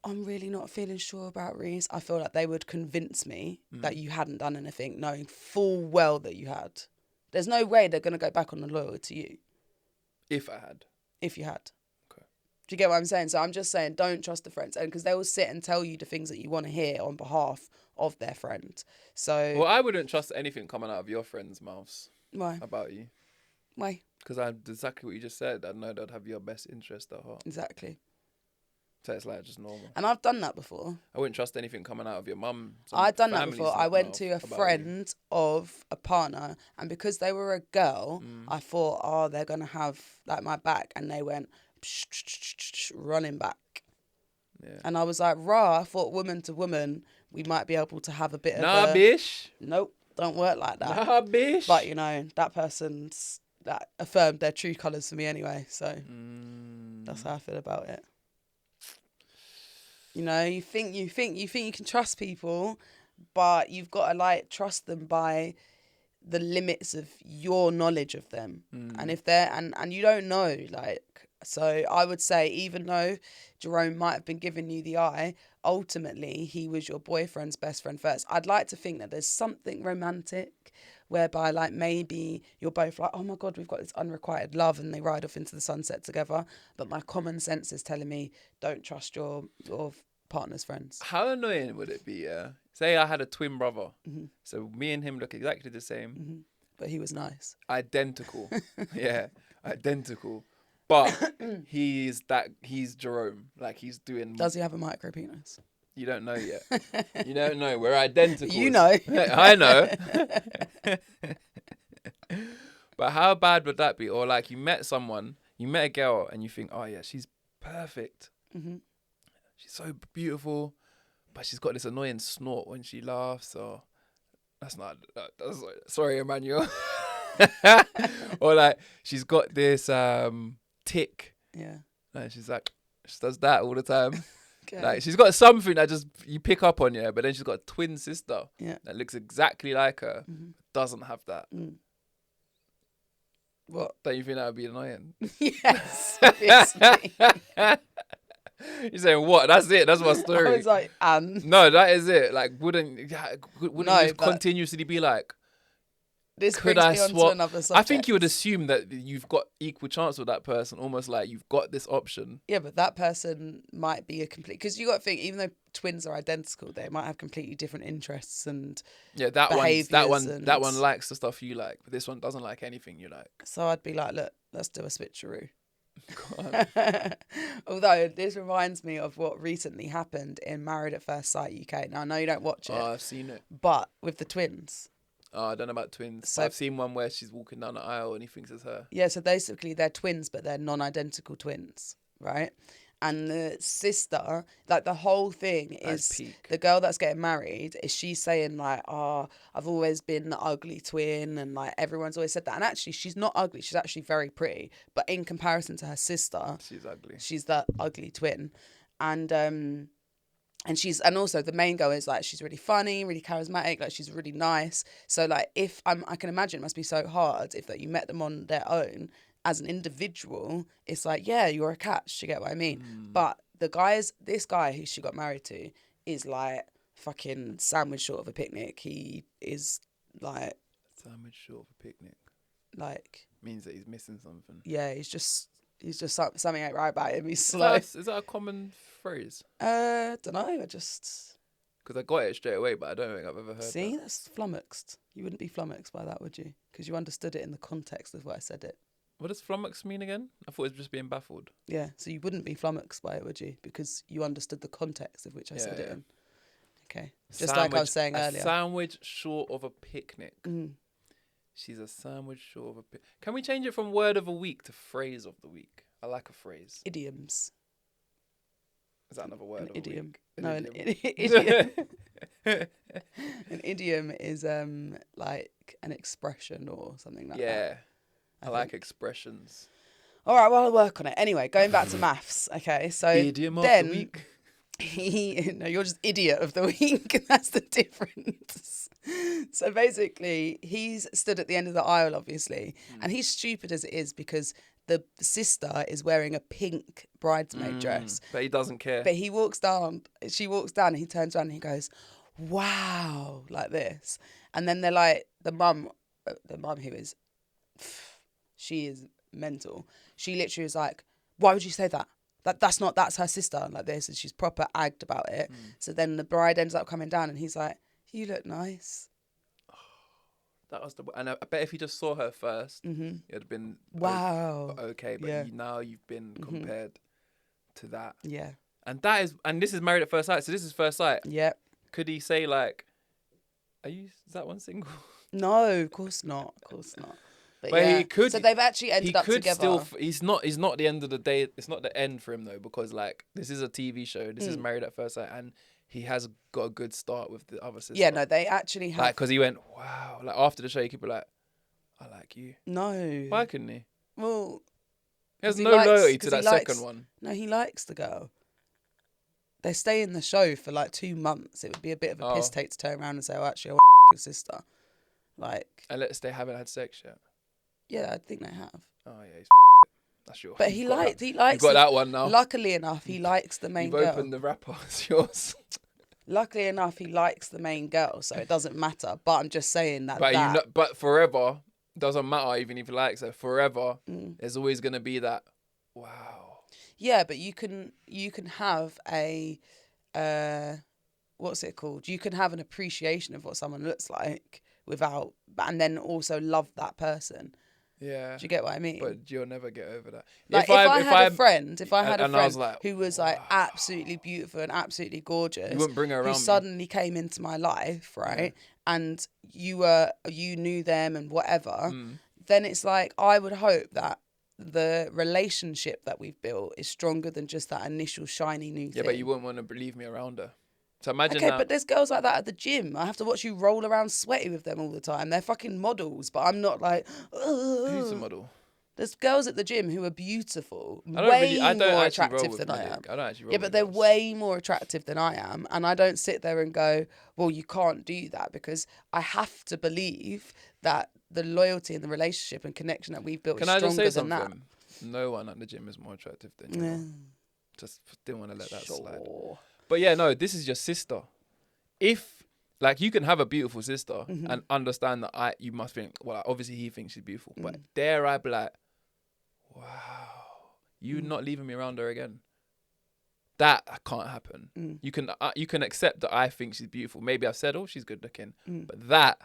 I'm really not feeling sure about Reece, I feel like they would convince me that you hadn't done anything, knowing full well that you had. There's no way they're going to go back on the loyalty to you. If I had. If you had. Okay. Do you get what I'm saying? So I'm just saying don't trust the friends. And because they will sit and tell you the things that you want to hear on behalf of their friend. So. Well, I wouldn't trust anything coming out of your friends' mouths. Why? About you. Why? Because exactly what you just said. I know they'd have your best interest at heart. Exactly. So it's like just normal. And I've done that before. I wouldn't trust anything coming out of your mum. I've done that before. I went to a friend of a partner, and because they were a girl, I thought, oh, they're going to have like my back. And they went running back. Yeah. And I was like, rah, I thought woman to woman, we might be able to have a bit of bish. Nope, don't work like that. Nah, bish. But, you know, that affirmed their true colours for me anyway. So that's how I feel about it. You know, you think you can trust people, but you've got to like trust them by the limits of your knowledge of them. And if they're and you don't know, like, so I would say, even though Jerome might have been giving you the eye, ultimately he was your boyfriend's best friend first. I'd like to think that there's something romantic whereby, like, maybe you're both like, oh my God, we've got this unrequited love, and they ride off into the sunset together. But my common sense is telling me, don't trust your partner's friends. How annoying would it be, yeah? Say I had a twin brother. So me and him look exactly the same. But he was nice. Identical. Yeah, identical. But he's Jerome. Like, he's doing... Does he have a micro penis? You don't know yet. You don't know. We're identical. You know. I know. But how bad would that be? Or like, you met a girl and you think, oh yeah, she's perfect. She's so beautiful, but she's got this annoying snort when she laughs. Or sorry, Emmanuel. Or like, she's got this tick. Yeah. And she's like, she does that all the time. Okay. Like, she's got something that just you pick up on, yeah. But then she's got a twin sister that looks exactly like her, doesn't have that. What? Don't you think that would be annoying? Yes, obviously. You're saying what? That's it. That's my story. I was like, no, that is it. Like, wouldn't No, you continuously be like, this could brings I me on to swap? another subject. I think you would assume that you've got equal chance with that person, almost like you've got this option. Yeah, but that person might be a complete... Because you got to think, even though twins are identical, they might have completely different interests and that behaviours one likes the stuff you like, but this one doesn't like anything you like. So I'd be like, look, let's do a switcheroo. Although this reminds me of what recently happened in Married at First Sight UK. Now, I know you don't watch it. Oh, I've seen it. But with the twins. Oh, I don't know about twins. So, I've seen one where she's walking down the aisle and he thinks it's her. Yeah, so basically they're twins, but they're non-identical twins, right? And the sister, like, the whole thing is the girl that's getting married, is she saying like, oh, I've always been the ugly twin, and like everyone's always said that. And actually she's not ugly, she's actually very pretty. But in comparison to her sister, she's ugly. She's that ugly twin. And also the main girl is like, she's really funny, really charismatic, like she's really nice. So like, I can imagine it must be so hard if that you met them on their own as an individual. It's like, yeah, you're a catch, you get what I mean? But this guy who she got married to is like fucking sandwich short of a picnic. He is like... Sandwich short of a picnic? Like... Means that he's missing something. Yeah, he's just something ain't right about him. He's slow. Is that a common phrase? Don't know. Because I got it straight away, but I don't think I've ever heard See, that. that's flummoxed. You wouldn't be flummoxed by that, would you? Because you understood it in the context of what I said it. What does flummox mean again? I thought it was just being baffled. Yeah, so you wouldn't be flummoxed by it, would you? Because you understood the context of which I said it in. Okay. Just like I was saying earlier. A sandwich short of a picnic. She's a sandwich short of a picnic. Can we change it from word of a week to phrase of the week? I like a phrase. Idioms. Is that another word? An idiom. An idiom. An idiom is like an expression or something like that. Yeah. I like expressions. All right, well, I'll work on it. Anyway, going back to maths. Okay, so idiom of the week. No, you're just idiot of the week. That's the difference. So basically, he's stood at the end of the aisle, obviously, and he's stupid as it is because the sister is wearing a pink bridesmaid dress. But he doesn't care. But she walks down, and he turns around and he goes, wow, like this. And then they're like, the mum who is, she is mental. She literally was like, why would you say that? That's her sister, like this, and she's proper agged about it. So then the bride ends up coming down and he's like, you look nice. That was and I bet if he just saw her first, it'd have been wow. Okay, but now you've been compared to that. Yeah. And this is Married at First Sight, so this is first sight. Yep. Could he say like, is that one single? No, of course not. But yeah. He could. So they've actually ended up together. He's not the end of the day. It's not the end for him though, because like this is a TV show. This is Married at First Sight, and he has got a good start with the other sister. Yeah, no, they actually have. Like, because he went, wow. Like after the show, he could be like, I like you. No. Why couldn't he? Well, he has loyalty to that second one. No, he likes the girl. They stay in the show for like 2 months. It would be a bit of a piss take to turn around and say, oh, actually, I want your sister. Like, Unless they haven't had sex yet. yeah, I think they have. Oh yeah, he's that's yours. But he likes. You've got that one now. Luckily enough, he likes the main You've girl. opened the wrapper. It's yours. Luckily enough, he likes the main girl, so it doesn't matter. But I'm just saying that. But forever doesn't matter. Even if he likes her, forever, there's always gonna be that. Wow. Yeah, but you can have a, what's it called? You can have an appreciation of what someone looks like and then also love that person. Yeah. Do you get what I mean? But you'll never get over that. Like, if I had a friend like, who was like absolutely beautiful and absolutely gorgeous, you wouldn't bring her around. Who suddenly came into my life, right? Yeah. And you knew them and whatever, then it's like, I would hope that the relationship that we've built is stronger than just that initial shiny new thing. Yeah, but you wouldn't want to leave me around her. So imagine okay, but there's girls like that at the gym. I have to watch you roll around sweaty with them all the time. They're fucking models, but I'm not like... Who's a model? There's girls at the gym who are beautiful, more attractive than I am. I don't actually roll Yeah, but they're way more attractive than I am. And I don't sit there and go, well, you can't do that, because I have to believe that the loyalty and the relationship and connection that we've built is stronger than that. No one at the gym is more attractive than you. Yeah. Just didn't want to let that slide. But yeah, no, this is your sister. If, like, you can have a beautiful sister and understand that you must think, well, obviously he thinks she's beautiful. But dare I be like, wow, you're not leaving me around her again. That can't happen. You can accept that I think she's beautiful. Maybe I've said, oh, she's good looking. But that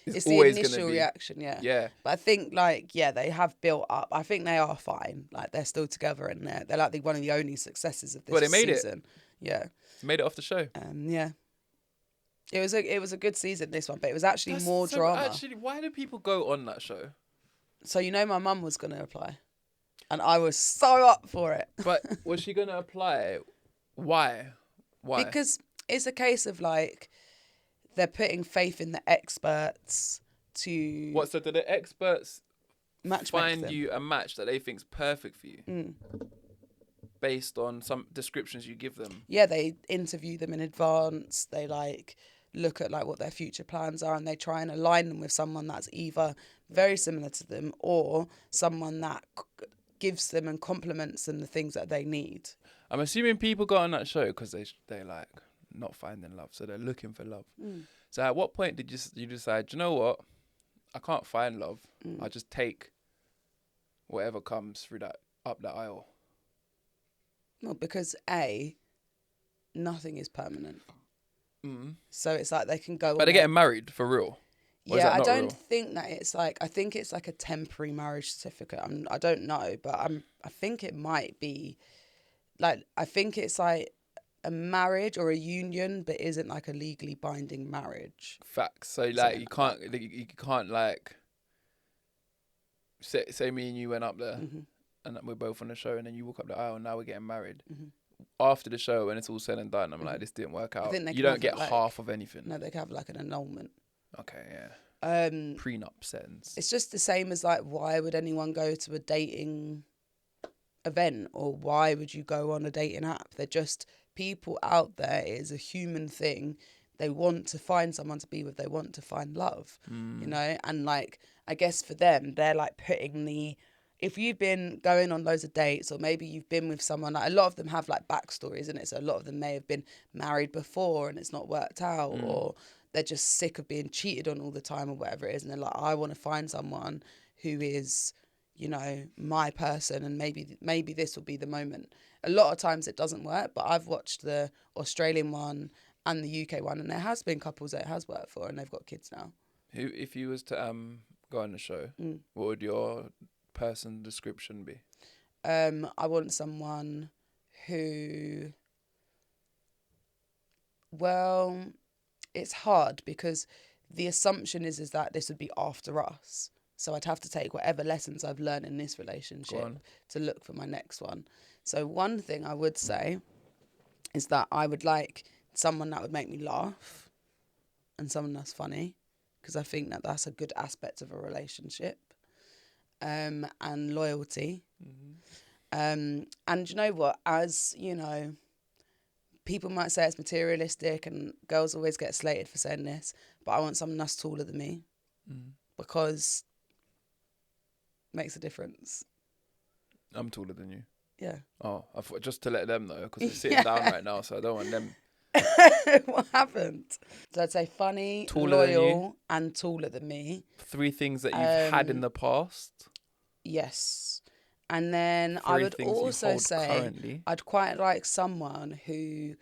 it's always the initial reaction, yeah. Yeah. But I think, like, yeah, they have built up. I think they are fine. Like, they're still together, and they're like one of the only successes of this season. Well, they made it. Yeah. Made it off the show. Yeah. It was a good season, this one, but it was actually more drama. Actually, why do people go on that show? So, my mum was going to apply. And I was so up for it. But was she going to apply? Why? Because it's a case of, like, they're putting faith in the experts to... What, so do the experts find them? you a match that they think's perfect for you? Based on some descriptions you give them? Yeah, they interview them in advance. They, like, look at, like, what their future plans are, and they try and align them with someone that's either very similar to them or someone that gives them and complements them the things that they need. I'm assuming people go on that show because they're like not finding love, so they're looking for love. So at what point did you decide, you know what, I can't find love, I'll just take whatever comes through up that aisle? Well, because nothing is permanent. So it's like they can go. But they're getting married for real. Yeah, I don't think that it's like. I think it's like a temporary marriage certificate. I don't know, but I think it might be, like, I think it's like a marriage or a union, but isn't like a legally binding marriage. Facts. So like you can't like say me and you went up there and we're both on the show, and then you walk up the aisle and now we're getting married. After the show, when it's all said and done, I'm like, this didn't work out. You don't get half of anything. No, they can have like an annulment. Okay, yeah. Prenup sentence. It's just the same as, like, why would anyone go to a dating event, or why would you go on a dating app? They're just people out there. It is a human thing. They want to find someone to be with. They want to find love, and, like, I guess for them, they're like putting if you've been going on loads of dates, or maybe you've been with someone, like, a lot of them have like backstories in it. So a lot of them may have been married before and it's not worked out, or they're just sick of being cheated on all the time, or whatever it is. And they're like, I want to find someone who is, my person, and maybe this will be the moment. A lot of times it doesn't work, but I've watched the Australian one and the UK one, and there has been couples that it has worked for, and they've got kids now. If you was to go on the show, what would your person description be? I want someone who, well, it's hard because the assumption is that this would be after us. So I'd have to take whatever lessons I've learned in this relationship to look for my next one. So one thing I would say is that I would like someone that would make me laugh and someone that's funny, because I think that that's a good aspect of a relationship. And loyalty. And you know what? As, people might say it's materialistic, and girls always get slated for saying this, but I want someone that's taller than me because it makes a difference. I'm taller than you. Yeah. Oh, I thought just to let them know because they're sitting down right now, so I don't want them. What happened? So I'd say funny, Taller than loyal, and taller than me. 3 things that you've had in the past. Yes. And then 3 I would things you also hold say currently. I'd quite like someone who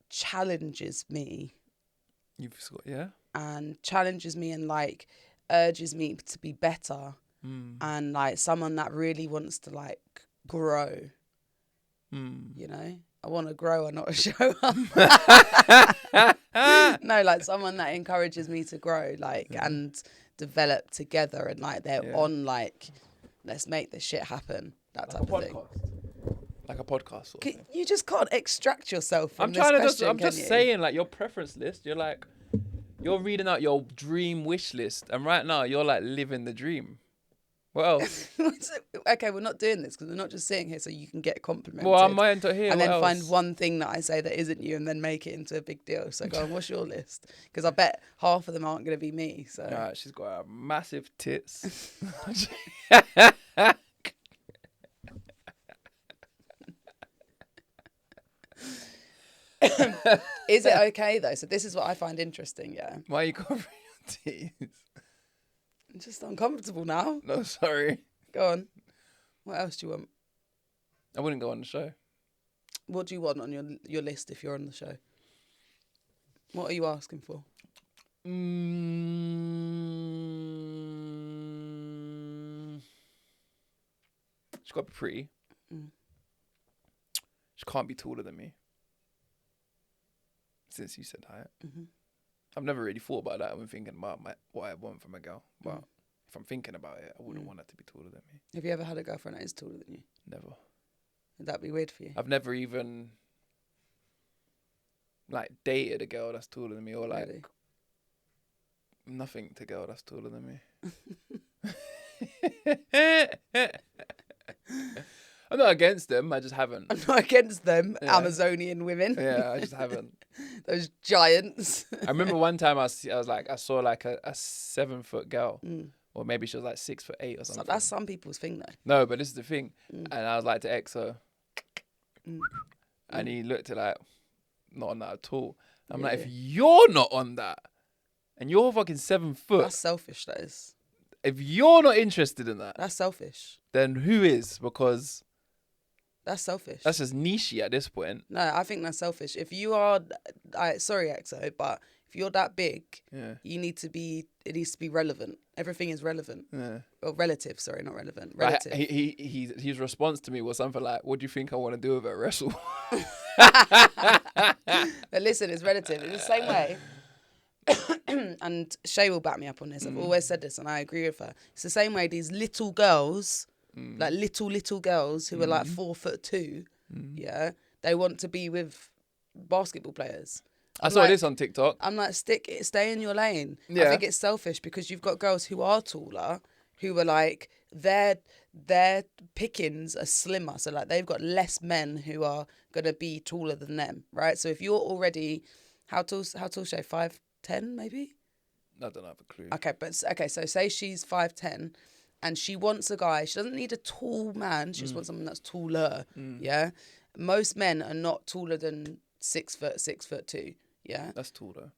challenges me. You've got, yeah? And challenges me and like urges me to be better. And like someone that really wants to like grow. You know? I want to grow and not show up. No, like someone that encourages me to grow, like, and develop together, and like they're on like, let's make this shit happen. That type of thing. Like a podcast sort of thing. You just can't extract yourself from I'm this trying to question, I'm can just you? saying, like, your preference list, you're reading out your dream wish list, and right now you're like living the dream. What else? Okay, we're not doing this because we're not just sitting here so you can get complimented. Well, I'm meant to hear. And what then else? find one thing that I say that isn't you and then make it into a big deal. So go on, what's your list? Because I bet half of them aren't going to be me. So Alright, she's got massive tits. Is it okay though? So this is what I find interesting, yeah. Why are you covering your tits? I'm just uncomfortable now. No, sorry. Go on. What else do you want? I wouldn't go on the show. What do you want on your list if you're on the show? What are you asking for? She's got to be pretty. She can't be taller than me. Since you said height. I've never really thought about that when thinking about what I want from a girl. But if I'm thinking about it, I wouldn't want her to be taller than me. Have you ever had a girlfriend that is taller than you? Never. Would that be weird for you? I've never even like dated a girl that's taller than me, or like Really? nothing to a girl that's taller than me. I'm not against them, I just haven't. I'm not against them, Yeah. Amazonian women. Yeah, I just haven't. Those giants. I remember one time I saw like a 7-foot girl, or maybe she was like 6'8" or So something. that's some people's thing though. No, but this is the thing, and I was like to ex her, and he looked at like not on that at all. I'm like, if you're not on that, and you're fucking 7 foot, That's selfish, that is. if you're not interested in that, That's selfish. then who is? Because That's selfish. that's just niche at this point. No, I think that's selfish. If you are, sorry, EXO, but if you're that big, it needs to be relevant. Everything is relevant. Yeah. Or relative, sorry, not relevant. Like, Relative. his response to me was something like, "What do you think I want to do with it, wrestle?" But listen, it's relative. It's the same way. And Shay will back me up on this. I've always said this and I agree with her. It's the same way these little girls, like little girls who are like 4'2", they want to be with basketball players. I saw this on TikTok. I'm like, stay in your lane. Yeah. I think it's selfish because you've got girls who are taller, who are like, their pickings are slimmer. So like they've got less men who are going to be taller than them, right? So if you're already, how tall Shay? 5'10" maybe? I don't have a clue. Okay, so say she's 5'10" and she wants a guy. She doesn't need a tall man. She just wants someone that's taller, yeah? Most men are not taller than 6 foot, 6'2", yeah? That's tall though.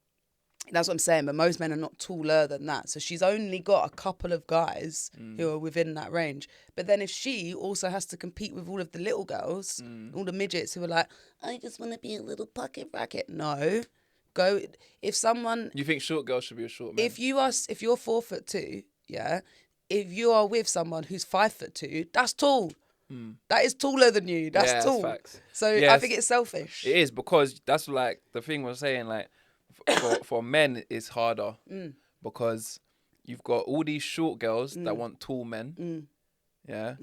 That's what I'm saying, but most men are not taller than that. So she's only got a couple of guys who are within that range. But then if she also has to compete with all of the little girls, all the midgets who are like, I just want to be a little pocket racket. No. Go, if someone... You think short girls should be a short man? If you're 4'2", yeah, if you are with someone who's 5'2", that's tall. That is taller than you. That's tall. That's facts. So Yes. I think it's selfish. It is, because that's like the thing we're saying, like for men it's harder because you've got all these short girls that want tall men, yeah,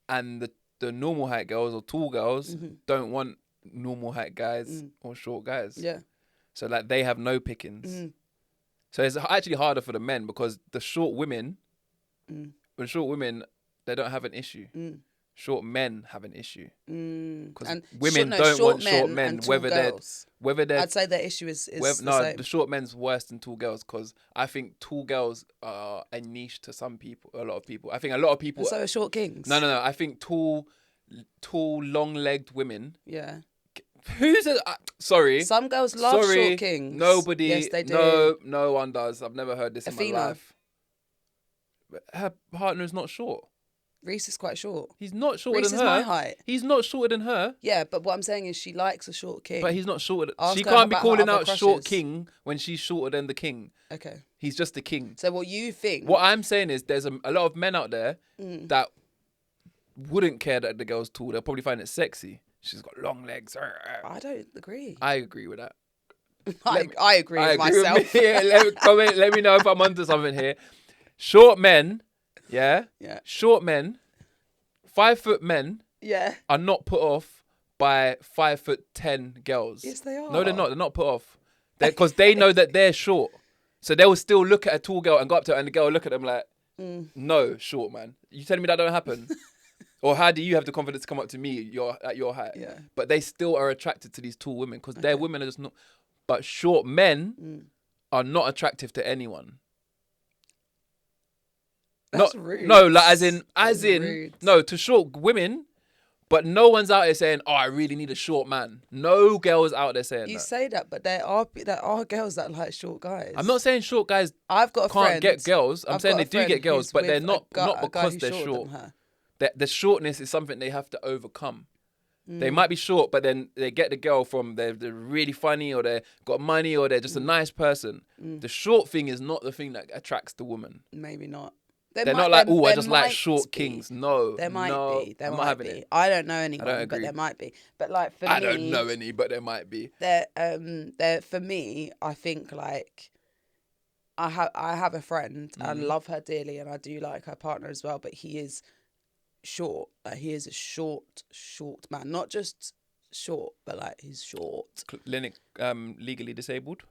and the normal height girls or tall girls don't want normal height guys or short guys. Yeah. So like they have no pickings. So it's actually harder for the men because the short women, with short women, they don't have an issue. short men have an issue. Because And women don't want short men, and tall girls. whether they're I'd say their issue is the no, same. the short men's worse than tall girls, because I think tall girls are a niche to some people, a lot of people. I think a lot of people. And so are short kings. No. I think tall, long-legged women. Yeah. Sorry. Some girls love short kings. Nobody. Yes, they do. No one does. I've never heard this in my life. Her partner is not short. Reese is quite short. He's not shorter Reese than is her. my height. He's not shorter than her. Yeah, but what I'm saying is she likes a short king. But he's not shorter. Ask She her can't be about her calling other out short crushes. king when she's shorter than the king. Okay. He's just the king. So what you think? What I'm saying is there's a lot of men out there that wouldn't care that the girl's tall. They'll probably find it sexy. She's got long legs. I don't agree. I agree with that. I agree with myself. Let me know if I'm onto something here. Short men, yeah? Short men, 5 foot men are not put off by 5'10" girls. Yes, they are. No, they're not. They're not put off. Because they know that they're short. So they will still look at a tall girl and go up to her and the girl will look at them like, no, short man. You telling me that don't happen? Or how do you have the confidence to come up to me at your height? Yeah. But they still are attracted to these tall women because their women are just not. But short men are not attractive to anyone. That's rude. No, like as in rude. no, to short women, but no one's out there saying, "Oh, I really need a short man." No girls out there saying that. You say that, but there are girls that like short guys. I'm not saying short guys I've got a can't friend, get girls. I'm saying they do get girls, who's but they're with not a guy because who's they're shorter short. than her. The shortness is something they have to overcome. They might be short, but then they get the girl from they're really funny or they got money or they're just a nice person. The short thing is not the thing that attracts the woman. Maybe not. They're not like, oh, I just like short kings. No, there might be. There I'm might not having be. it. I don't know anyone, I don't agree. but there might be. But like for me, I don't know any, but there might be. For me, I think like I have a friend. I love her dearly, and I do like her partner as well. But he is short. He is a short man, not just short, but like he's short. Legally disabled.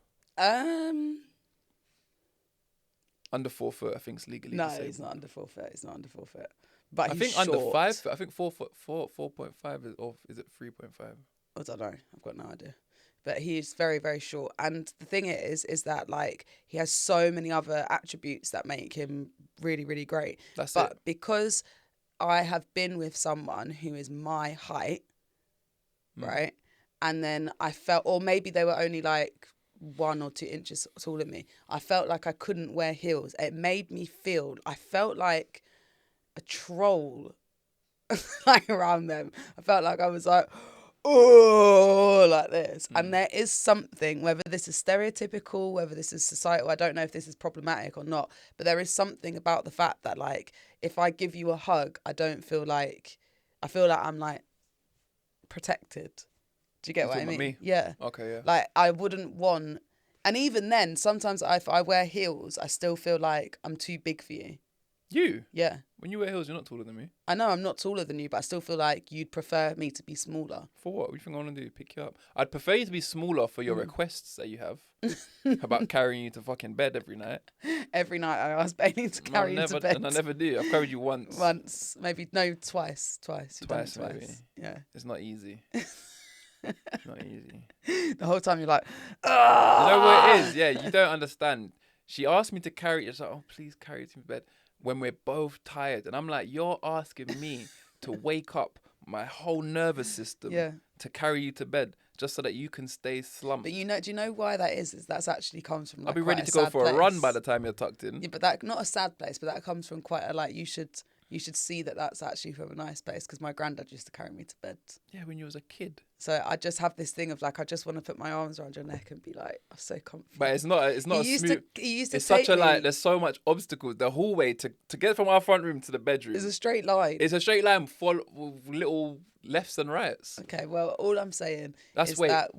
Under 4 foot, I think it's legally disabled. No, he's not under 4 foot. He's not under 4 foot. But I he's think short. under 5 foot. I think 4 foot, 4.5 is, or is it 3.5? I don't know. I've got no idea. But he's very, very short. And the thing is that like he has so many other attributes that make him really, really great. But because I have been with someone who is my height, right? And then I felt, or maybe they were only like 1 or 2 inches taller than me. I felt like I couldn't wear heels. It made me feel, I felt like a troll like around them. I felt like I was like, oh, like this. And there is something, whether this is stereotypical, whether this is societal, I don't know if this is problematic or not, but there is something about the fact that like, if I give you a hug, I feel like I'm like protected. Do you get what I mean? Me? Yeah. Okay, yeah. Like I wouldn't want, and even then, sometimes if I wear heels, I still feel like I'm too big for you. You? Yeah. When you wear heels, you're not taller than me. I know I'm not taller than you, but I still feel like you'd prefer me to be smaller. For what? What do you think I want to do? Pick you up? I'd prefer you to be smaller for your requests that you have about carrying you to fucking bed every night. Every night I ask Bailey to carry you to bed. And I never do. I've carried you once. Once. Maybe, no, twice. You've done it twice. Maybe. Yeah. It's not easy. Not easy. The whole time you're like, ah! You know what it is? Yeah, you don't understand. She asked me to carry it. She's like, oh, please carry it to bed when we're both tired. And I'm like, you're asking me to wake up my whole nervous system to carry you to bed just so that you can stay slumped. But do you know why that is? That's actually comes from like, I'll be quite ready a to go sad for place. a run by the time you're tucked in. Yeah, but that, not a sad place, but that comes from quite a, like, you should see that that's actually from a nice place, because my granddad used to carry me to bed. Yeah, when you was a kid. So I just have this thing of like, I just want to put my arms around your neck and be like, I'm so comfortable. But it's not He a smooth. used to It's take such a me, like. There's so much obstacles. The hallway to get from our front room to the bedroom. It's a straight line. It's a straight line full with little lefts and rights. Okay, well, all I'm saying is wait, that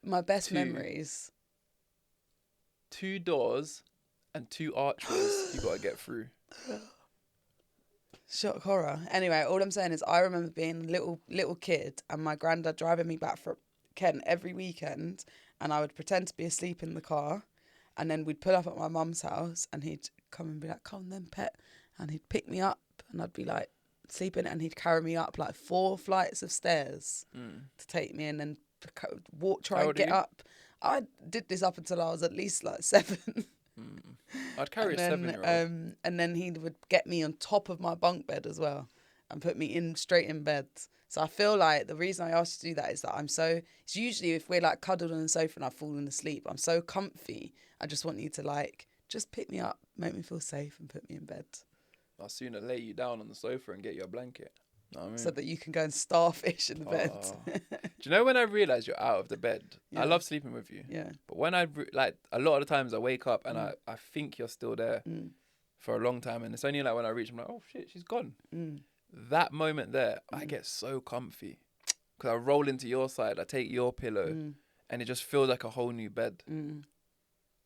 my best 2 memories. 2 doors and 2 archways you gotta get through. Shock horror. Anyway, all I'm saying is I remember being a little kid and my granddad driving me back from Kent every weekend, and I would pretend to be asleep in the car, and then we'd pull up at my mum's house and he'd come and be like, come then, pet, and he'd pick me up and I'd be like sleep in it, and he'd carry me up like 4 flights of stairs to take me, and then try and get up. I did this up until I was at least like 7. I'd carry a 7-year-old. And then he would get me on top of my bunk bed as well and put me straight in bed. So I feel like the reason I asked you to do that is that it's usually if we're like cuddled on the sofa and I've fallen asleep, I'm so comfy. I just want you to like, just pick me up, make me feel safe and put me in bed. I'll sooner lay you down on the sofa and get you a blanket. Know what I mean? So that you can go and starfish in the bed. Do you know when I realise you're out of the bed? Yeah. I love sleeping with you. Yeah. But when like a lot of the times I wake up and I think you're still there for a long time, and it's only like when I reach, I'm like, oh shit, she's gone. That moment there, I get so comfy because I roll into your side, I take your pillow, and it just feels like a whole new bed.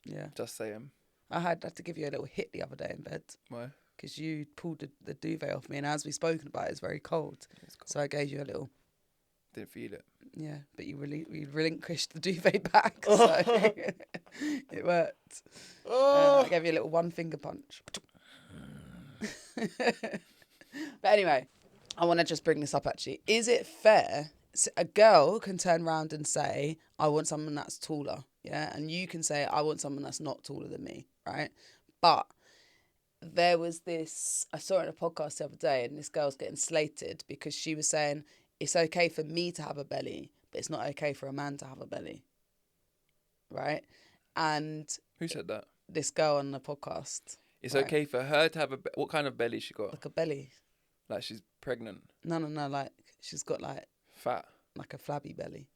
Yeah. Just saying. I had to give you a little hit the other day in bed. Why? Because you pulled the duvet off me, and as we've spoken about, it's very cold. It's cold. So I gave you a little. Didn't feel it. Yeah, but you relinquished the duvet back, so it worked. I gave you a little 1-finger punch. But anyway, I want to just bring this up actually. Is it fair? A girl can turn around and say, I want someone that's taller, yeah? And you can say, I want someone that's not taller than me, right? But there was this, I saw it in a podcast the other day, and this girl's getting slated because she was saying, it's okay for me to have a belly, but it's not okay for a man to have a belly, right? And who said that? This girl on the podcast. It's okay for her to have what kind of belly she got? Like a belly. Like she's pregnant? No, like she's got like... Fat? Like a flabby belly.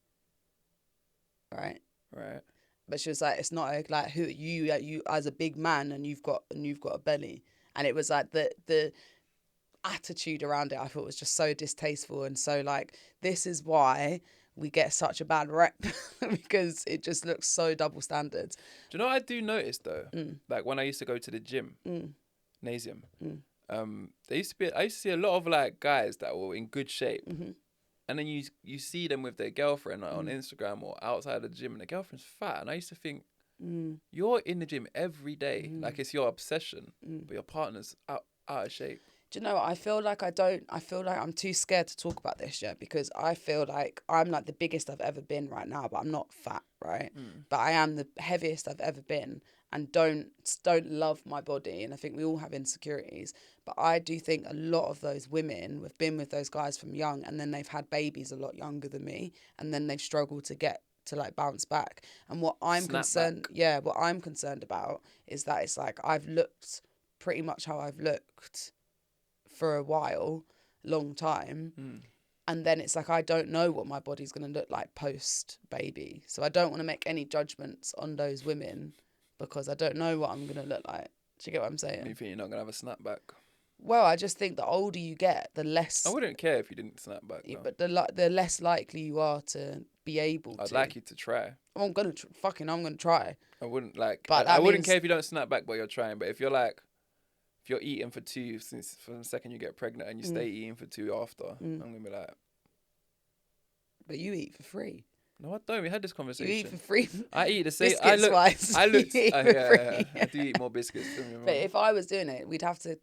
Right? Right. But she was like, it's not like who you as a big man and you've got a belly. And it was like the attitude around it I thought was just so distasteful, and so like this is why we get such a bad rep because it just looks so double standards. Do you know what I do notice though? Like when I used to go to the gym, Nasium, I used to see a lot of like guys that were in good shape. And then you see them with their girlfriend like, on Instagram or outside the gym, and the girlfriend's fat. And I used to think, you're in the gym every day, like it's your obsession, but your partner's out of shape. Do you know what? I feel like I'm too scared to talk about this yet, because I feel like I'm like the biggest I've ever been right now, but I'm not fat, right? But I am the heaviest I've ever been, and don't love my body. And I think we all have insecurities. But I do think a lot of those women have been with those guys from young, and then they've had babies a lot younger than me, and then they've struggled to get to like bounce back. And what I'm concerned about is that it's like I've looked pretty much how I've looked for a while, long time. And then it's like I don't know what my body's going to look like post baby. So I don't want to make any judgments on those women because I don't know what I'm going to look like. Do you get what I'm saying? You think you're not going to have a snapback? Well, I just think the older you get, the less... I wouldn't care if you didn't snap back. No. But the less likely you are to be able to. I'd like you to try. I'm going to try. I wouldn't like... But I wouldn't care if you don't snap back, but you're trying. But if you're like... If you're eating for 2, since from the second you get pregnant and you stay eating for 2 after, I'm going to be like... But you eat for free. No, I don't. We had this conversation. You eat for free. I eat the same. I do eat more biscuits than me. But if I was doing it, we'd have to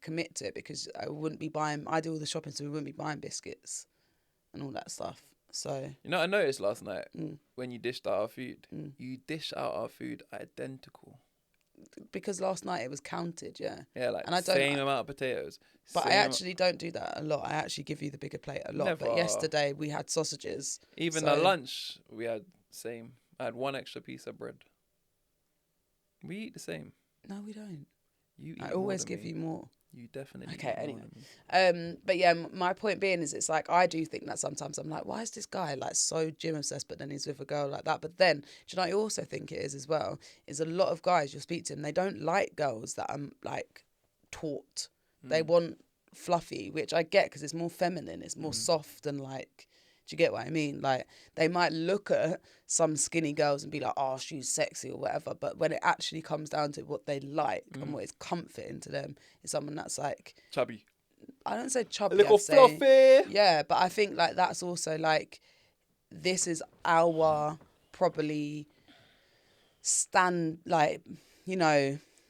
commit to it, because I wouldn't be buying. I do all the shopping, so we wouldn't be buying biscuits and all that stuff. So I noticed last night when you dished out our food, you dish out our food identical. Because last night it was counted, yeah. Yeah, like and I same amount of potatoes. But I actually don't do that a lot. I actually give you the bigger plate a lot. Never. But yesterday we had sausages. Even the lunch we had same. I had 1 extra piece of bread. We eat the same. No, we don't. You eat I always give you more. You definitely okay, eat anyway. more than me. But yeah, my point being is it's like I do think that sometimes I'm like, why is this guy like so gym obsessed, but then he's with a girl like that? But then, do you know what I also think it is as well? Is a lot of guys you'll speak to them, they don't like girls that are like taut. They want fluffy, which I get because it's more feminine, it's more soft and like, do you get what I mean? Like they might look at some skinny girls and be like, oh, she's sexy or whatever. But when it actually comes down to what they like and what is comforting to them is someone that's like... Chubby. I don't say chubby. A little fluffy. Yeah, but I think like that's also like, this is our probably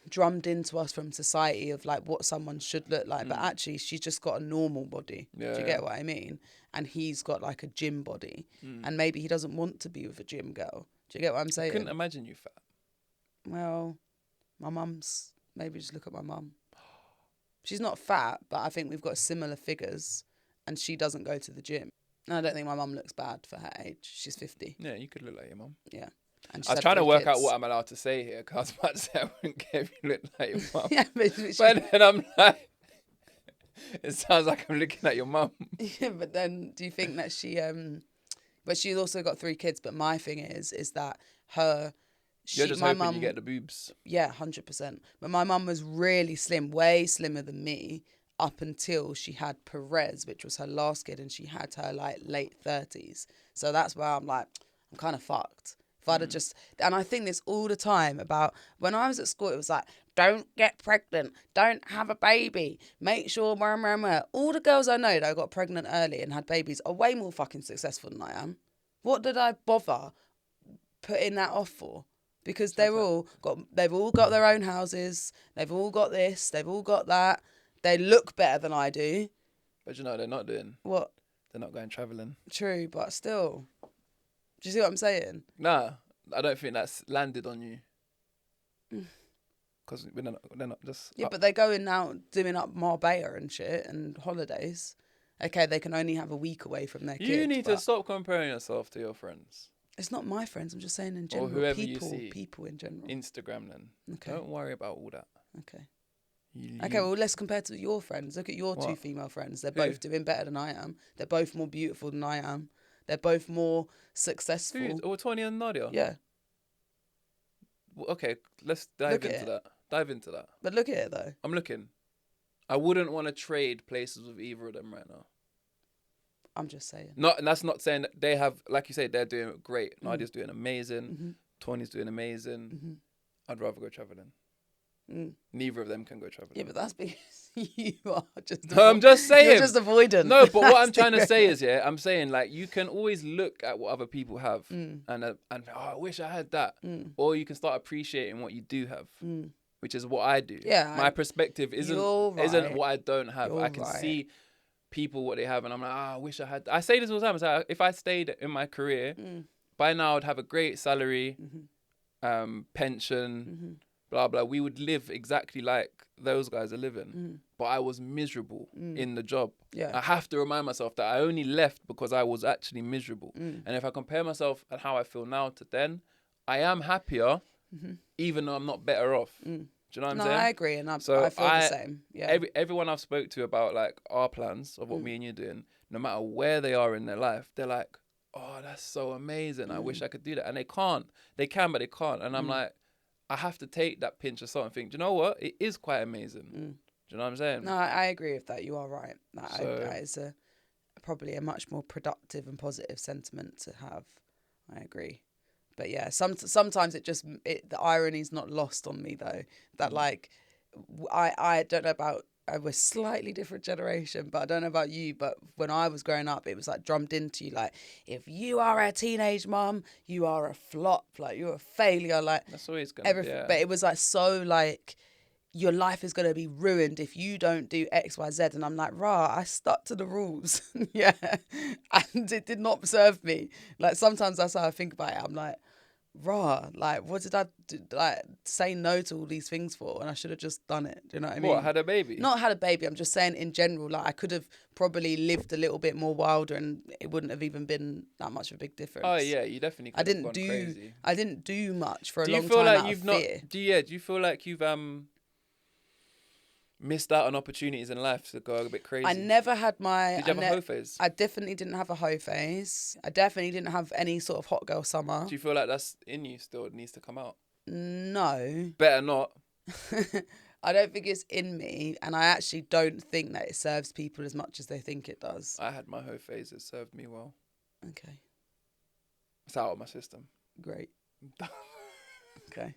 drummed into us from society of like what someone should look like, but actually she's just got a normal body. Yeah, do you get what I mean? And he's got like a gym body, and maybe he doesn't want to be with a gym girl. Do you get what I'm saying? I couldn't imagine you fat. Well, my mum's, maybe just look at my mum. She's not fat, but I think we've got similar figures, and she doesn't go to the gym. And I don't think my mum looks bad for her age. She's 50. Yeah, you could look like your mum. Yeah. And I was trying to work out what I'm allowed to say here, because I was about to say I wouldn't care if you look like your mum. Yeah, but then I'm like, it sounds like I'm looking at your mum. Yeah, but then do you think that she but she's also got 3 kids, but my thing is that You're just my hoping mum, you get the boobs. yeah, 100%. But my mum was really slim, way slimmer than me, up until she had Perez, which was her last kid, and she had her like late 30s. So that's where I'm like, I'm kind of fucked. If I'd have just, and I think this all the time about when I was at school, it was like, don't get pregnant, don't have a baby, make sure, all the girls I know that got pregnant early and had babies are way more fucking successful than I am. What did I bother putting that off for? Because they've all got their own houses, they've all got this, they've all got that, they look better than I do. But you know what they're not doing? What? They're not going travelling. True, but still. Do you see what I'm saying? Nah, I don't think that's landed on you. Because they're not just... Yeah, but they're going out doing up Marbella and shit and holidays. Okay, they can only have a week away from their kids. You need to stop comparing yourself to your friends. It's not my friends, I'm just saying in general. Or whoever people, you see. people in general. Instagram then. Okay. Don't worry about all that. Okay. Okay, well, let's compare to your friends. Look at your 2 female friends. They're both doing better than I am. They're both more beautiful than I am. They're both more successful. Or Tony and Nadia? Yeah. Okay, let's dive into that. Dive into that. But look at it, though. I'm looking. I wouldn't want to trade places with either of them right now. I'm just saying. And that's not saying that they have, like you say, they're doing great. Nadia's doing amazing. Tony's doing amazing. I'd rather go travelling. Neither of them can go travelling. Yeah, but that's because you are just... No, I'm just saying. You're just avoidant. No, but what I'm trying to say is, I'm saying, like, you can always look at what other people have and I wish I had that. Or you can start appreciating what you do have, which is what I do. Yeah. My perspective isn't what I don't have. I can see people what they have and I'm like, I wish I had that. I say this all the time. It's like, if I stayed in my career, by now I'd have a great salary, pension, blah, blah. We would live exactly like those guys are living. But I was miserable in the job. Yeah. I have to remind myself that I only left because I was actually miserable. And if I compare myself and how I feel now to then, I am happier, even though I'm not better off. Do you know what I'm saying? No, I agree, and I feel the same. Yeah. Everyone I've spoke to about like our plans of what me and you are doing, no matter where they are in their life, they're like, oh, that's so amazing. I wish I could do that. And they can't. They can, but they can't. And I'm like, I have to take that pinch of salt and think, do you know what? It is quite amazing. Do you know what I'm saying? No, I agree with that. You are right. That is probably a much more productive and positive sentiment to have. I agree. But yeah, sometimes the irony's not lost on me though. That like, I don't know about, we're slightly different generation, but I don't know about you, but when I was growing up, it was like drummed into you, like, if you are a teenage mum, you are a flop, like, you're a failure, like, that's always gonna be, but it was like, so like, your life is going to be ruined if you don't do X, Y, Z. And I'm like, rah, I stuck to the rules. Yeah. And it did not serve me. Like, sometimes that's how I think about it. I'm like, rah, like, what did I do, like, say no to all these things for? And I should have just done it. Do you know what I mean? What, had a baby? Not had a baby. I'm just saying in general, like, I could have probably lived a little bit more wilder and it wouldn't have even been that much of a big difference. Oh, yeah, you definitely could have gone crazy. I didn't do much for a long time. Do you feel like out you've of not... fear. Do you feel like you've missed out on opportunities in life to go a bit crazy? I never had my... Did you have a hoe phase? I definitely didn't have a hoe phase. I definitely didn't have any sort of hot girl summer. Do you feel like that's in you still? It needs to come out? No. Better not. I don't think it's in me, and I actually don't think that it serves people as much as they think it does. I had my hoe phase. It served me well. Okay. It's out of my system. Great. Okay.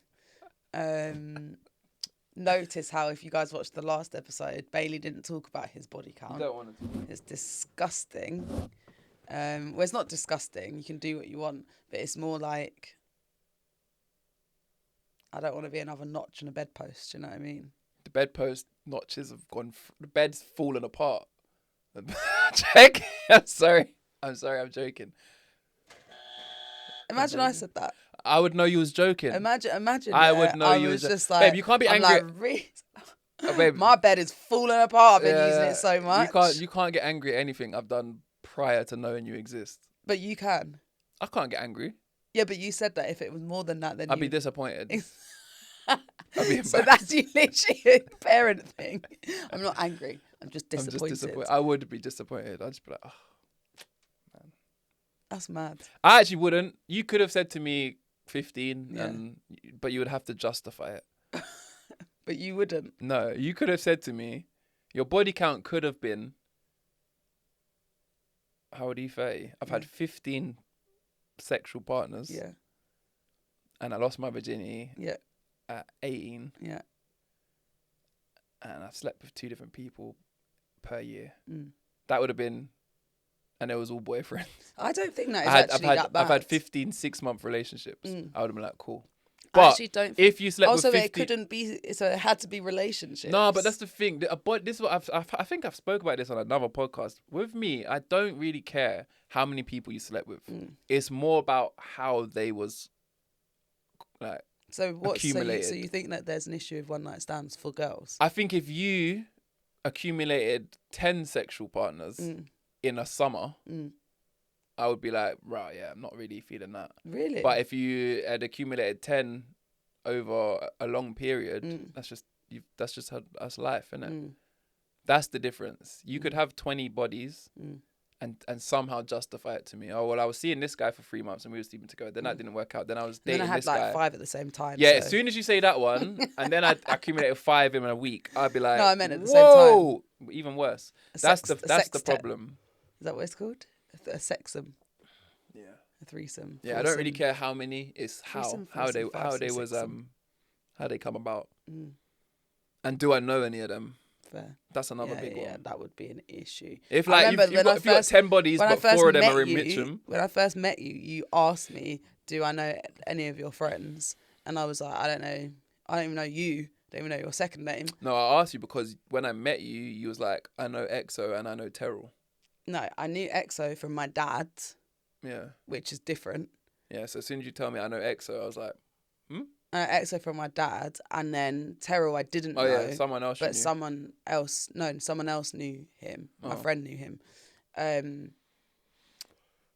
Notice how, if you guys watched the last episode, Bailey didn't talk about his body count. You don't want to talk. It's disgusting. Well, it's not disgusting. You can do what you want, but it's more like, I don't want to be another notch on a bedpost. You know what I mean? The bedpost notches have gone. The bed's fallen apart. Check. I'm sorry. I'm joking. Imagine I said that. I would know you was joking. Imagine. I would know I you was was just like, babe, you can't be angry. I'm like, Babe, my bed is falling apart. I've been using it so much. You can't get angry at anything I've done prior to knowing you exist. But you can. I can't get angry. Yeah, but you said that if it was more than that, then I'd be disappointed. I'd be embarrassed. So that's you literally a parent thing. I'm not angry. I'm just disappointed. I would be disappointed. I'd just be like, oh, man. That's mad. I actually wouldn't. You could have said to me 15, but you would have to justify it. But you wouldn't. No, you could have said to me, your body count could have been, how old are you, 30? I've had 15 sexual partners. Yeah. And I lost my virginity at 18. Yeah. And I've slept with 2 different people per year. Mm. That would have been, and it was all boyfriends. I don't think that is actually that bad. I've had 15 6-month relationships. I would have been like, cool. But I actually don't. If you slept also, with 50... it couldn't be. So it had to be relationships. No, but that's the thing. This is what I think I've spoke about this on another podcast. With me, I don't really care how many people you slept with. It's more about how they was like. So what? So accumulated. you think that there's an issue with one night stands for girls? I think if you accumulated 10 sexual partners in a summer. I would be like, right, yeah, I'm not really feeling that. Really? But if you had accumulated 10 over a long period, that's just that's life, isn't it? That's the difference. You could have 20 bodies and somehow justify it to me. Oh, well, I was seeing this guy for 3 months and we were sleeping together. Then that didn't work out. Then I was dating this guy. Then I had like 5 at the same time. Yeah, so. as soon as you say that one, and then I accumulated 5 in a week, I'd be like, no, I meant at the same time. Even worse. That's the problem. Is that what it's called? A sexum. Yeah. A threesome. Yeah, I don't really care how many. It's how they come about. And do I know any of them? Fair. That's another big one. Yeah, that would be an issue. If like if you got 10 bodies, but 4 of them are in Mitcham. When I first met you, you asked me, "Do I know any of your friends?" And I was like, "I don't know. I don't even know you. Don't even know your second name." No, I asked you because when I met you, you was like, "I know EXO and I know Terrell." No, I knew EXO from my dad. Yeah. Which is different. Yeah, so as soon as you tell me I know EXO, I was like, EXO from my dad, and then Terrell I didn't know. Oh yeah, someone else. But someone else knew him. My friend knew him.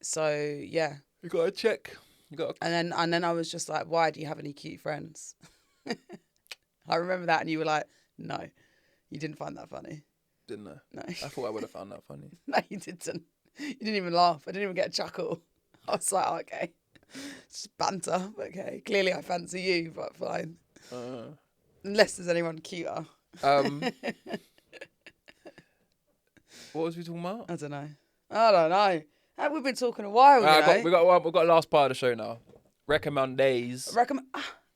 So yeah. You gotta check. And then I was just like, why do you have any cute friends? I remember that, and you were like, no, you didn't find that funny. Didn't I? No. I thought I would have found that funny. No, you didn't. You didn't even laugh. I didn't even get a chuckle. I was like, oh, okay. Just banter. Okay. Clearly I fancy you, but fine. Unless there's anyone cuter. What was we talking about? I don't know. We've been talking a while, we got last part of the show now. Recommendations.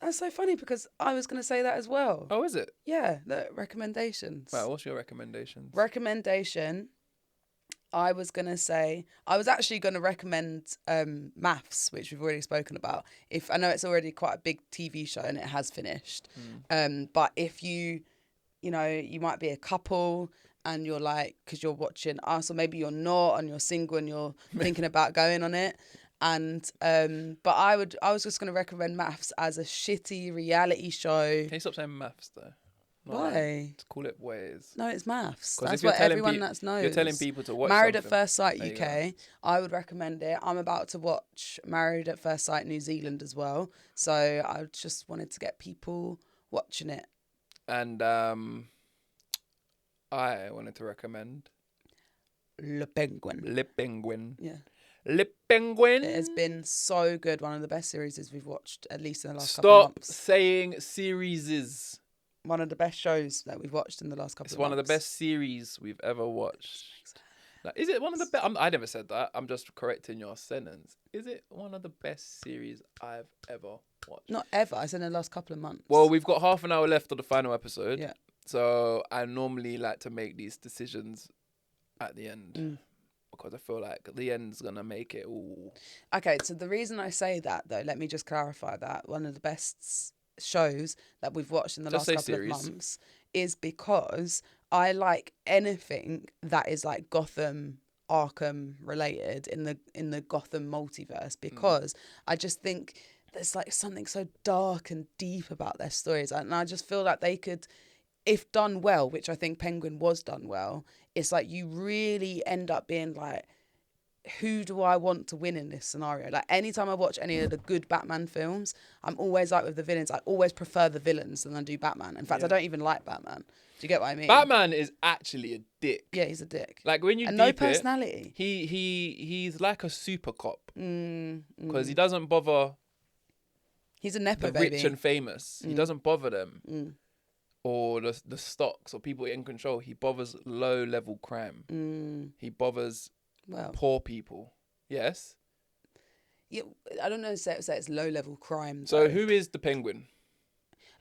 That's so funny because I was going to say that as well. Oh, is it? Yeah, the recommendations. Wow, what's your recommendations? Recommendation, I was actually going to recommend Maths, which we've already spoken about. I know it's already quite a big TV show and it has finished. But if you might be a couple and you're like, because you're watching us, or maybe you're not and you're single and you're thinking about going on it. And but I was just gonna recommend Maths as a shitty reality show. Can you stop saying Maths though? Why? To call it ways. No, it's Maths. That's what everyone knows. You're telling people to watch Married something. at First Sight UK. I would recommend it. I'm about to watch Married at First Sight New Zealand as well. So I just wanted to get people watching it. And I wanted to recommend Le Penguin. Yeah. Le Penguin. It has been so good. One of the best series we've watched, at least in the last couple of months. Stop saying series. One of the best shows that we've watched in the last couple of months. It's one of the best series we've ever watched. Like, is it one of the best? I never said that. I'm just correcting your sentence. Is it one of the best series I've ever watched? Not ever. I said in the last couple of months. Well, we've got half an hour left of the final episode. Yeah. So I normally like to make these decisions at the end. Because I feel like the end's going to make it all. Okay, so the reason I say that, though, let me just clarify that. One of the best shows that we've watched in the Just last say couple series. of months is because I like anything that is like Gotham, Arkham related in the Gotham multiverse, because I just think there's like something so dark and deep about their stories, and I just feel like they could, if done well, which I think Penguin was done well, it's like you really end up being like, who do I want to win in this scenario? Like anytime I watch any of the good Batman films, I'm always like with the villains, I always prefer the villains than I do Batman. In fact, I don't even like Batman. Do you get what I mean? Batman is actually a dick. Yeah, he's a dick. Like when you and deep no personality. He's like a super cop because he Mm. doesn't bother He's a nepo the baby. rich and famous. He doesn't bother them or the stocks or people in control. He bothers low level crime. He bothers poor people. Yes. Yeah, I don't know. Say it's low level crime. So though. who is the Penguin?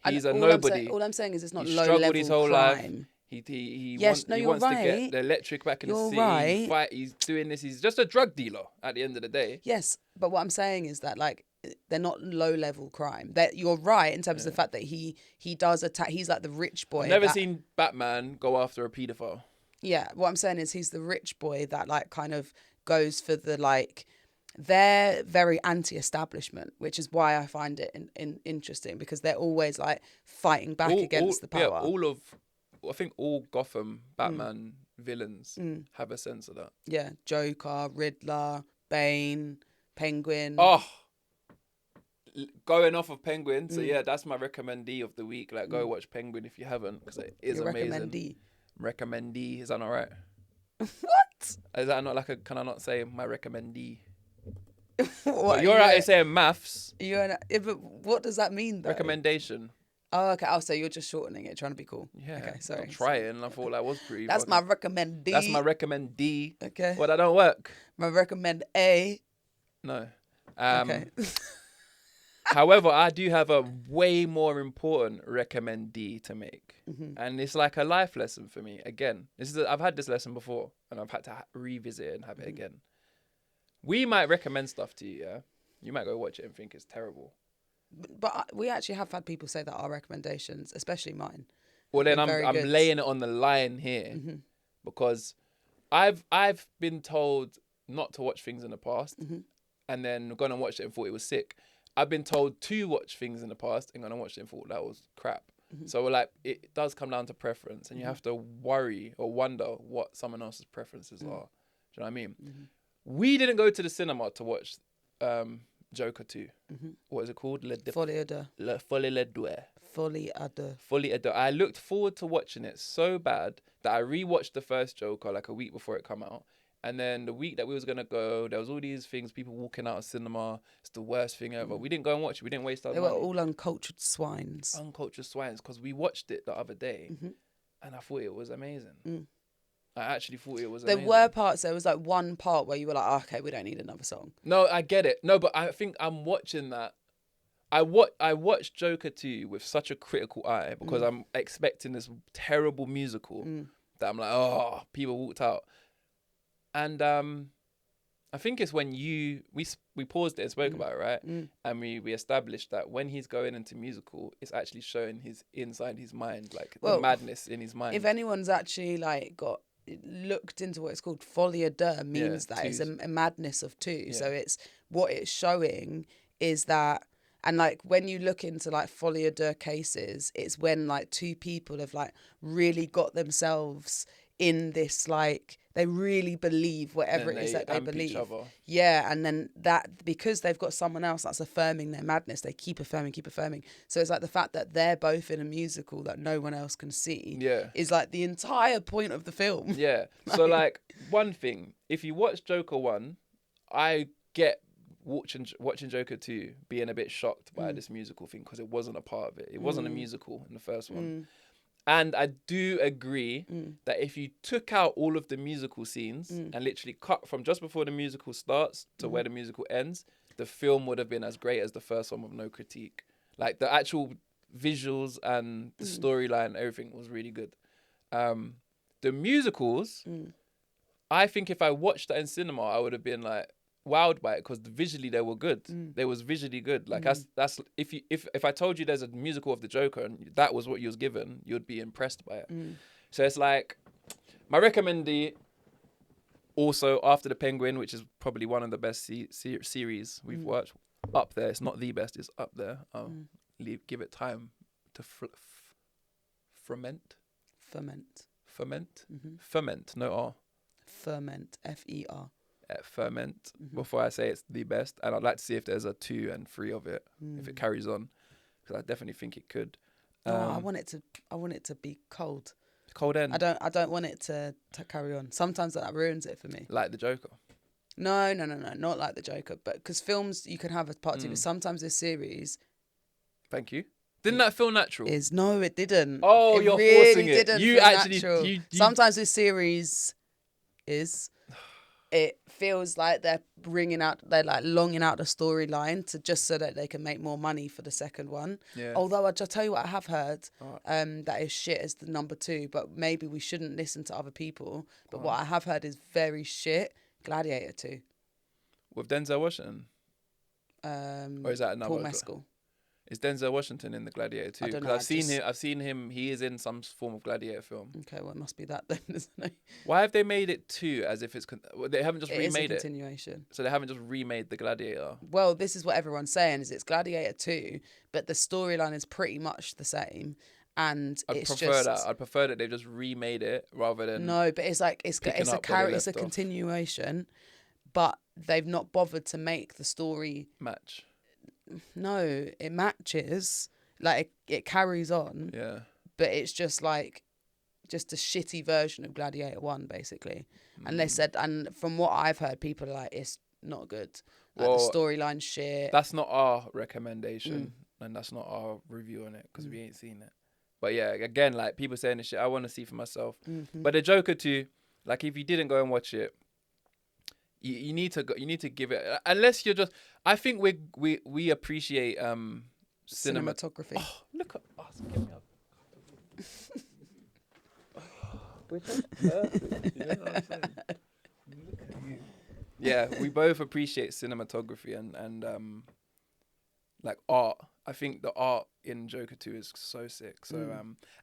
He's a all nobody. all I'm saying is it's not He low struggled level his whole crime. life. He Yes, wants you're to get right. the electric back in the You're city. right. He's doing this. He's just a drug dealer at the end of the day. Yes, but what I'm saying is that like they're not low level crime. That you're right in terms of the fact that he does attack. He's like the rich boy. I've never seen Batman go after a paedophile. Yeah, what I'm saying is he's the rich boy that like kind of goes for the like. They're very anti-establishment, which is why I find it interesting, because they're always like fighting back against the power. Yeah, I think all Gotham Batman villains have a sense of that. Yeah, Joker, Riddler, Bane, Penguin. Oh, going off of Penguin, so yeah, that's my recommendee of the week. Like, go watch Penguin if you haven't, because it is Your amazing. Recommendee, is that not right? What? Is that not like a? Can I not say my recommendee? What, You're out here saying maths. Yeah, but what does that mean though? Recommendation. Oh, okay. Oh, so you're just shortening it, trying to be cool. Yeah. Okay, sorry. I'm trying. I thought that was pretty. That's my recommendee. That's my recommendee. Okay. Well, that don't work. My recommend A. No. Okay. However, I do have a way more important recommendee to make, and it's like a life lesson for me. Again, I've had this lesson before, and I've had to revisit it and have it again. We might recommend stuff to you, yeah. You might go watch it and think it's terrible. But we actually have had people say that our recommendations, especially mine. Well, then I'm good. laying it on the line here because I've been told not to watch things in the past, and then gone and watched it and thought it was sick. I've been told to watch things in the past and gone and watched it and thought that was crap. So like it does come down to preference, and you have to worry or wonder what someone else's preferences are. Do you know what I mean? We didn't go to the cinema to watch Joker 2. What is it called? Folie à deux. Fully adore. I looked forward to watching it so bad that I rewatched the first Joker like a week before it came out. And then the week that we was going to go, there was all these things, people walking out of cinema. It's the worst thing ever. We didn't go and watch it. We didn't waste our money. They were all uncultured swines. Uncultured swines, because we watched it the other day and I thought it was amazing. I actually thought it was amazing. There were parts, there was like one part where you were like, oh, okay, we don't need another song. No, I get it. No, but I think I'm watching that. I watched Joker 2 with such a critical eye because I'm expecting this terrible musical that I'm like, oh, people walked out. And I think it's when we paused it and spoke about it, right? And we established that when he's going into musical, it's actually showing his inside his mind, like the madness in his mind. If anyone's actually like looked into what it's called, folie à deux means that it's a madness of two. Yeah. So it's what it's showing is that, and like when you look into like folie à deux cases, it's when like two people have like really got themselves in this, like they really believe whatever it is that they believe. Yeah, and then that, because they've got someone else that's affirming their madness, they keep affirming. So it's like the fact that they're both in a musical that no one else can see is like the entire point of the film. Yeah. So like one thing, if you watch Joker 1, I get watching Joker 2 being a bit shocked by this musical thing because it wasn't a part of it. It wasn't a musical in the first one. And I do agree that if you took out all of the musical scenes and literally cut from just before the musical starts to where the musical ends, the film would have been as great as the first one with no critique. Like the actual visuals and the storyline, everything was really good. The musicals, I think if I watched that in cinema, I would have been like, wowed by it because visually they were good. They was visually good. Like that's if I told you there's a musical of the Joker and that was what you was given, you'd be impressed by it. So it's like my recommendee. Also, After the Penguin, which is probably one of the best series we've watched, up there. It's not the best. It's up there. Give it time to ferment. Ferment. No R. Ferment. F-E-R. Ferment. Before I say it's the best, and I'd like to see if there's a 2 and 3 of it if it carries on, because I definitely think it could. I want it to be cold. Cold end. I don't want it to carry on. Sometimes that ruins it for me. Like the Joker. No, not like the Joker. But because films you can have as part 2, but sometimes this series. Thank you. Didn't that feel natural? No, it didn't. Oh, it you're really forcing it. Didn't You feel actually. natural. You... Sometimes this series is. It feels like they're longing out the storyline to just so that they can make more money for the second one. Yeah. Although I'll tell you what I have heard, that is shit as the number 2, but maybe we shouldn't listen to other people. But what I have heard is very shit. Gladiator 2. With Denzel Washington? Or is that another? Paul Mescal. Is Denzel Washington in the Gladiator 2? I don't know. Because I've seen him. He is in some form of Gladiator film. Okay, well, it must be that then, isn't it? Why have they made it 2 as if it's... they haven't just remade it. It is a continuation. So they haven't just remade the Gladiator. Well, this is what everyone's saying, is it's Gladiator 2, but the storyline is pretty much the same. And I'd prefer that they've just remade it rather than... No, but it's a continuation, but they've not bothered to make the story... match. No, it matches. Like, it carries on. Yeah. But it's just like... just a shitty version of Gladiator 1, basically. And they said... And from what I've heard, people are like, it's not good. Like, the storyline's shit. That's not our recommendation. And that's not our review on it, because we ain't seen it. But yeah, again, like, people saying this shit, I want to see for myself. But the Joker 2, like, if you didn't go and watch it, you need to give it, unless you're just... I think we appreciate cinematography. Oh, look at us. Give me a... Which one's perfect? You know what I'm saying? Look at you. Yeah, we both appreciate cinematography and like art. I think the art in Joker 2 is so sick. So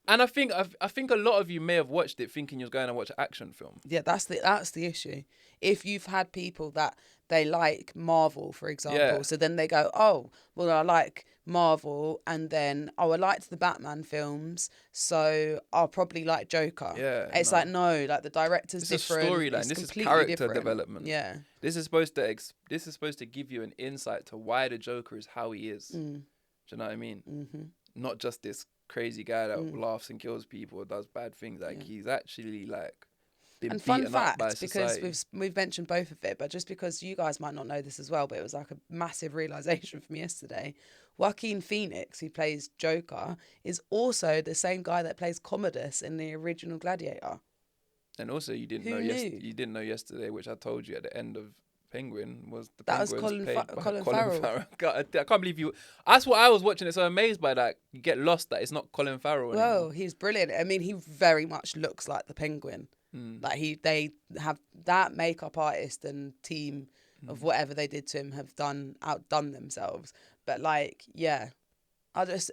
and I think a lot of you may have watched it thinking you're going to watch an action film. Yeah, that's the issue. If you've had people that they like Marvel, for example, so then they go, oh, well, I like Marvel, and then I liked the Batman films, so I'll probably like Joker. Yeah, it's like no, like the director's different. This is storyline. This is character development. Yeah, this is supposed to give you an insight to why the Joker is how he is. Do you know what I mean? Not just this crazy guy that laughs and kills people or does bad things. Like he's actually like been and beaten fun fact, up by society. because we've mentioned both of it, but just because you guys might not know this as well, but it was like a massive realization for me yesterday. Joaquin Phoenix, who plays Joker, is also the same guy that plays Commodus in the original Gladiator. And also, you didn't know yesterday, which I told you at the end of Penguin, was the that Penguins was Colin Farrell. God, I can't believe you. That's what I was watching it so amazed by. That you get lost that it's not Colin Farrell anymore. Well, he's brilliant. I mean, he very much looks like the Penguin. Like they have that makeup artist and team of whatever they did to him have outdone themselves. But like, yeah, that's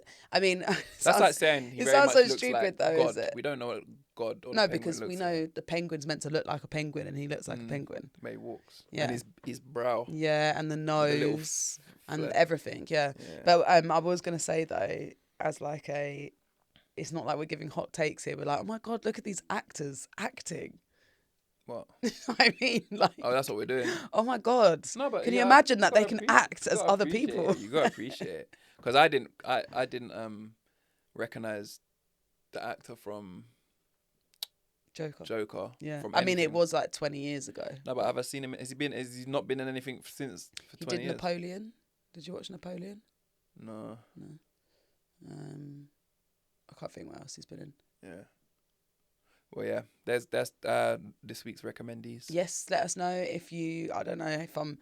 like saying he it very sounds much so looks stupid like though, God. is it? We don't know what God or no, the because penguin we looks know like. the penguin's meant to look like a penguin, and he looks like a penguin. The way he walks, yeah, and his brow, yeah, and the nose, and everything, yeah. But I was gonna say though, as like it's not like we're giving hot takes here. We're like, oh my God, look at these actors acting. What? I mean, like... Oh, that's what we're doing. Oh, my God. No, but can you imagine that they can act as other people? You got to appreciate it. Because I didn't recognise the actor from... Joker. Yeah. From I mean, it was like 20 years ago. No, but have I seen him... Has he not been in anything since for 20 years? He did Napoleon. Did you watch Napoleon? No. I can't think what else he's been in. Yeah. Well, yeah, that's this week's recommendees. Yes, let us know if you... I don't know if I'm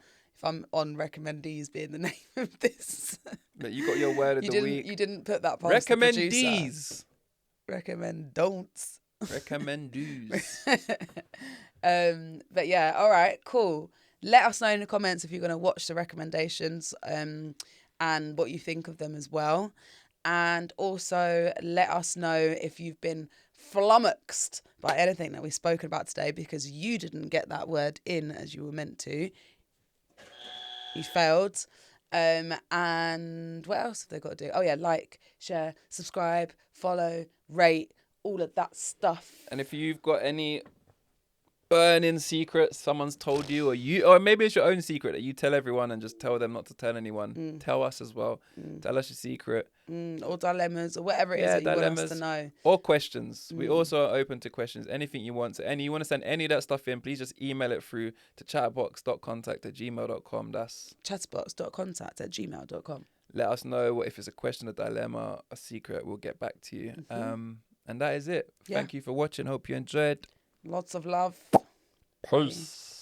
on recommendees being the name of this. But you got your word of the week. You didn't put that past the producer. Recommendees. Recommend-don'ts. Recommend-do's. But yeah, all right, cool. let us know in the comments if you're going to watch the recommendations and what you think of them as well. And also let us know if you've been flummoxed by anything that we've spoken about today because you didn't get that word in as you were meant to. You failed. And what else have they got to do? Oh, yeah, like, share, subscribe, follow, rate, all of that stuff. And if you've got any burning secrets someone's told you, or maybe it's your own secret that you tell everyone and just tell them not to tell anyone, tell us as well. Tell us your secret. Or dilemmas or whatever it is that you want us to know. Or questions. We also are open to questions. Anything you want. So you want to send any of that stuff in, please just email it through to chatterbox.contact@gmail.com. That's chatterbox.contact@gmail.com. Let us know if it's a question, a dilemma, a secret. We'll get back to you. And that is it. Thank you for watching. Hope you enjoyed. Lots of love. Peace.